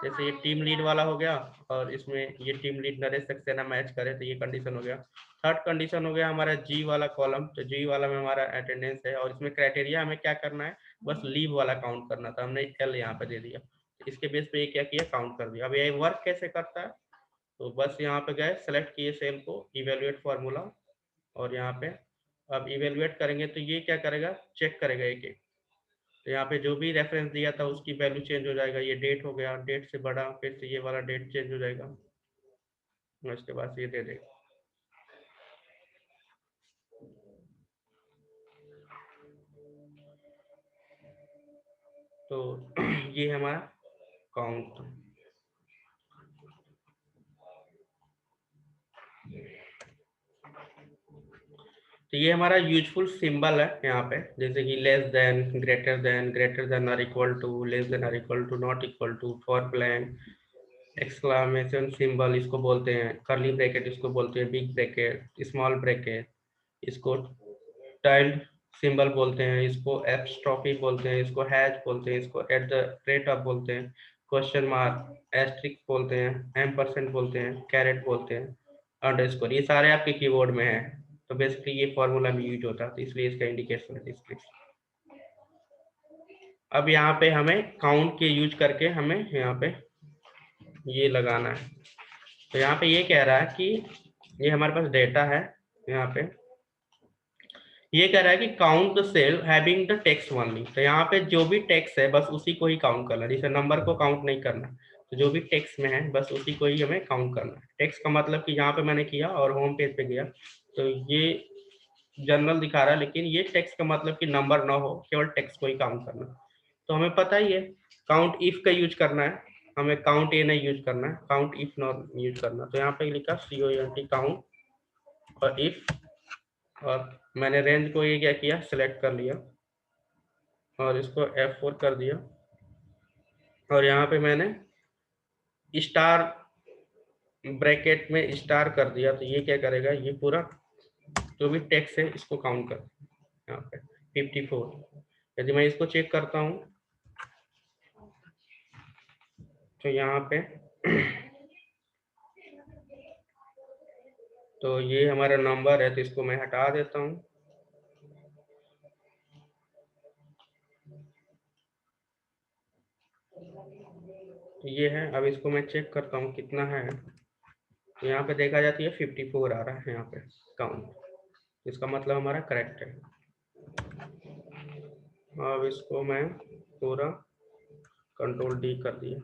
जैसे ये टीम लीड वाला हो गया, और इसमें ये team lead Naresh Saxena match करे, तो ये कंडीशन हो गया। थर्ड कंडीशन हो गया हमारा जी वाला कॉलम, तो जी वाला में हमारा अटेंडेंस है, और इसमें क्राइटेरिया हमें क्या करना है, बस लीव वाला काउंट करना था, हमने एल यहाँ पे दे दिया, इसके बेस पे ये क्या किया, काउंट कर दिया। अब ये वर्क कैसे करता है, तो बस यहाँ पे गए, सेलेक्ट किए सेल को, इवेलुएट फार्मूला, और यहाँ पे अब इवेलुएट करेंगे तो ये क्या करेगा, चेक करेगा एक एक। तो यहाँ पे जो भी रेफरेंस दिया था उसकी वैल्यू चेंज हो जाएगा, ये डेट हो गया, डेट से बड़ा, फिर से ये वाला डेट चेंज हो जाएगा, उसके बाद ये दे देगा। तो ये हमारा काउंट। तो ये हमारा यूजफुल सिंबल है यहाँ पे, जैसे कि लेस देन, ग्रेटर देन और इक्वल टू, लेस देन और equal to, not equal to, for blank, exclamation symbol इसको बोलते हैं, कर्ली ब्रैकेट इसको बोलते हैं, बिग ब्रैकेट, स्मॉल ब्रैकेट इसको टाइल्ड सिंबल बोलते हैं, इसको एपस्ट्रॉफी बोलते हैं, इसको हैश बोलते हैं, इसको एट द रेट ऑफ बोलते हैं, क्वेश्चन मार्क, एस्ट्रिक बोलते हैं, एम्परसेंट बोलते हैं, कैरेट बोलते हैं, अंडरस्कोर, ये सारे आपके कीबोर्ड में हैं। तो बेसिकली ये फॉर्मूला भी यूज होता है, तो इसलिए इसका इंडिकेशन है इसलिए। अब यहाँ पे हमें काउंट के यूज करके हमें यहाँ पे ये लगाना है। तो यहाँ पे ये कह रहा है कि ये हमारे पास डेटा है, यहाँ पे ये कह रहा है कि count the cell having the text only. तो यहाँ पे जो भी टेक्स्ट है बस उसी को ही काउंट करना, जैसे नंबर को काउंट नहीं करना, तो जो भी टेक्स्ट में है बस उसी को ही हमें काउंट करना है। टेक्स्ट का मतलब कि यहाँ पे मैंने किया और होम पेज पे गया, तो ये जनरल दिखा रहा है, लेकिन ये टेक्स्ट का मतलब कि नंबर ना हो, केवल टेक्स्ट को ही काउंट करना। तो हमें पता ही है काउंट इफ का यूज करना है, हमें काउंट ए नहीं यूज करना है, काउंट इफ नॉट यूज करना। तो यहाँ पे लिखा COUNT काउंट, और इफ और मैंने रेंज को ये क्या किया, सिलेक्ट कर लिया और इसको F4 कर दिया और यहाँ पे मैंने स्टार ब्रैकेट में स्टार कर दिया। तो ये क्या करेगा, ये पूरा जो भी टेक्स्ट है इसको काउंट कर यहाँ पे 54। यदि मैं इसको चेक करता हूँ तो यहाँ पे तो ये हमारा नंबर है, तो इसको मैं हटा देता हूँ। तो ये है, अब इसको मैं चेक करता हूँ कितना है। तो यहाँ पे देखा जाती है 54 आ रहा है यहाँ पे काउंट, इसका मतलब हमारा करेक्ट है। अब इसको मैं पूरा कंट्रोल D कर दिया।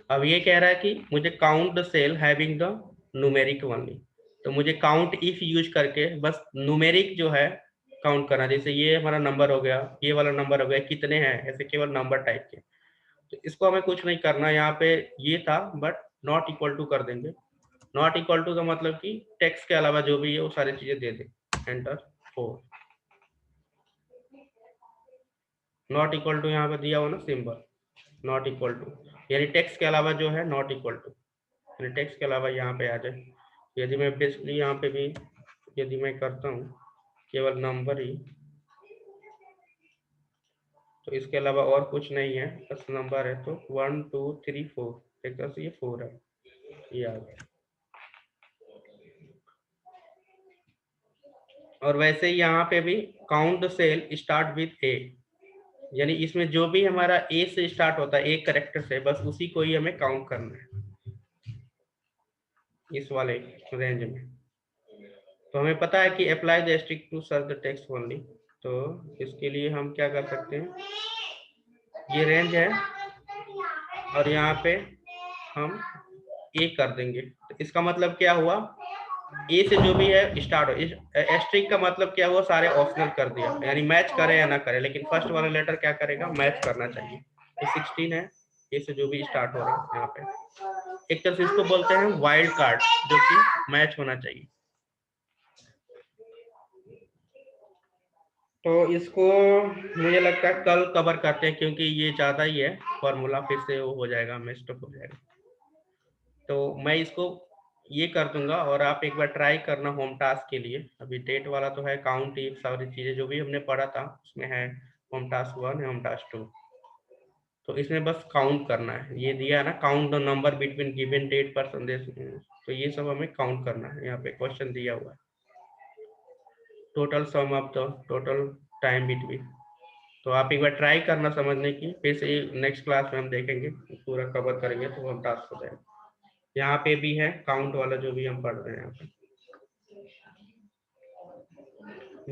अब ये कह रहा है कि मुझे count the cell having the numeric only, तो मुझे काउंट इफ यूज करके बस न्यूमेरिक जो है काउंट करना। जैसे ये हमारा नंबर हो गया, ये वाला नंबर हो गया, कितने हैं, ऐसे केवल नंबर टाइप के। तो इसको हमें कुछ नहीं करना, यहाँ पे ये था बट नॉट इक्वल टू कर देंगे। नॉट इक्वल टू का मतलब कि टेक्स्ट के अलावा जो भी है वो सारी चीजें दे दे। एंटर 4। नॉट इक्वल टू यहाँ पे दिया हो ना सिंबल, नॉट इक्वल टू, यानी टेक्स्ट के अलावा जो है नॉट इक्वल टू, यानी टेक्स्ट के अलावा यहाँ पे आ जाए। यदि मैं बेसिकली यहाँ पे भी यदि मैं करता हूँ केवल नंबर ही, तो इसके अलावा और कुछ नहीं है, बस नंबर है। तो 1 2 3 4, एक तरह से ये 4 है, ये आ गया। और वैसे ही यहाँ पे भी count the cell start with A, यानी इसमें जो भी हमारा ए से स्टार्ट होता है, एक करेक्टर से, बस उसी को ही हमें काउंट करना है इस वाले रेंज में। तो हमें पता है कि apply the trick to search the text only. तो इसके लिए हम क्या कर सकते हैं, ये रेंज है और यहाँ पे हम ए कर देंगे। तो इसका मतलब क्या हुआ, ए से जो भी है स्टार्ट हो। एस्ट्रिक का मतलब क्या हुआ, सारे ऑप्शनल कर दिया, यानी मैच करे या ना करे, लेकिन फर्स्ट वाला लेटर क्या करेगा, मैच करना चाहिए। तो 16 है, ए से जो भी स्टार्ट हो रहा है यहाँ पे। एक तरह से इसको बोलते हैं वाइल्ड कार्ड, जो कि मैच होना चाहिए। तो इसको मुझे लगता है कल कवर करते हैं, क्योंकि ये ज्यादा ही है फॉर्मूला, फिर से वो हो जाएगा, मेस्टअप हो जाएगा। तो मैं इसको ये कर दूंगा और आप एक बार ट्राई करना होम टास्क के लिए। अभी डेट वाला तो है, काउंट ये सारी चीजें जो भी हमने पढ़ा था उसमें है। होम टास्क 1 है, होम टास्क 2। तो इसमें बस काउंट करना है, ये दिया है ना, count the number between given date पर संदेश। तो ये सब हमें काउंट करना है, यहाँ पे क्वेश्चन दिया हुआ है। Total sum of the total time between. तो आप एक बार ट्राई करना समझने की, फिर से नेक्स्ट क्लास में हम देखेंगे, पूरा कवर करेंगे तो हम टास्क हो जाएगा। यहाँ पे भी है काउंट वाला जो भी हम पढ़ रहे हैं, यहाँ पे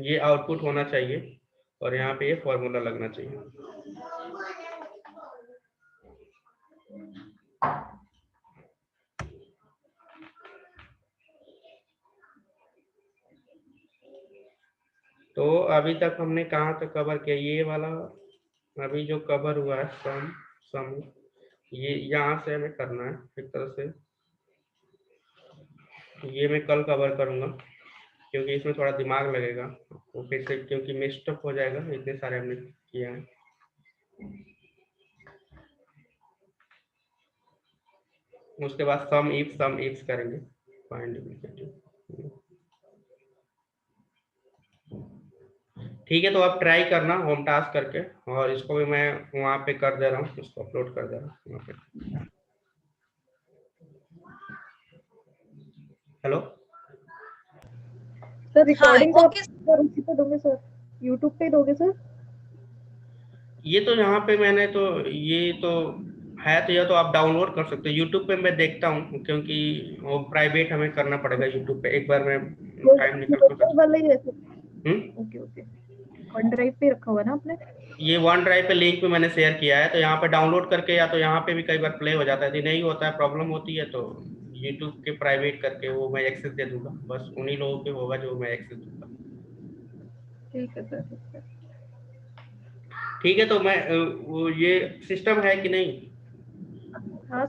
ये आउटपुट होना चाहिए और यहाँ पे ये फॉर्मूला लगना चाहिए। तो अभी तक हमने कहाँ तक कवर किया, ये वाला अभी जो कवर हुआ है सम ये यहाँ से हमें करना है एक तरह से। ये मैं कल कवर करूँगा, क्योंकि इसमें थोड़ा दिमाग लगेगा, वो फिर से क्योंकि मिस्टेक हो जाएगा, इतने सारे हमने किया है। उसके बाद सम इफ करेंगे, फाइंड इंडिकेटिव। ठीक है, तो आप ट्राई करना होम टास्क करके, और इसको भी मैं वहाँ पे कर दे रहा हूँ, इसको अपलोड कर दे रहा हूँ वहाँ पे। हेलो सर रिकॉर्डिंग हाँ, तो ओके। आप उसी पे दोगे सर, यूट्यूब पे ही दोगे सर? ये तो यहाँ पे मैंने तो ये तो है, तो यह तो आप डाउनलोड कर सकते हो। यूट्यूब पे मैं देखता हूँ, क्योंकि वो प्राइवेट हमें करना पड़ेगा यूट्यूब पे, एक बार मैं टाइम निकल कर लोकल वाला ही है सर? हम्म। ओके ओके, वन ड्राइव पे रखा हुआ है ना आपने? ये वन ड्राइव पे लिंक पे मैंने शेयर किया है, तो यहाँ पे डाउनलोड करके, या तो यहाँ पे भी कई बार प्ले हो जाता है, यदि नहीं होता है, प्रॉब्लम होती है, तो यूट्यूब के प्राइवेट करके वो मैं एक्सेस दे दूंगा, बस उन्हीं लोगों के होगा जो मैं एक्सेस दूंगा। ठीक है सर, ठीक है। ठीक है, तो मैं वो ये सिस्टम है कि नहीं? हाँ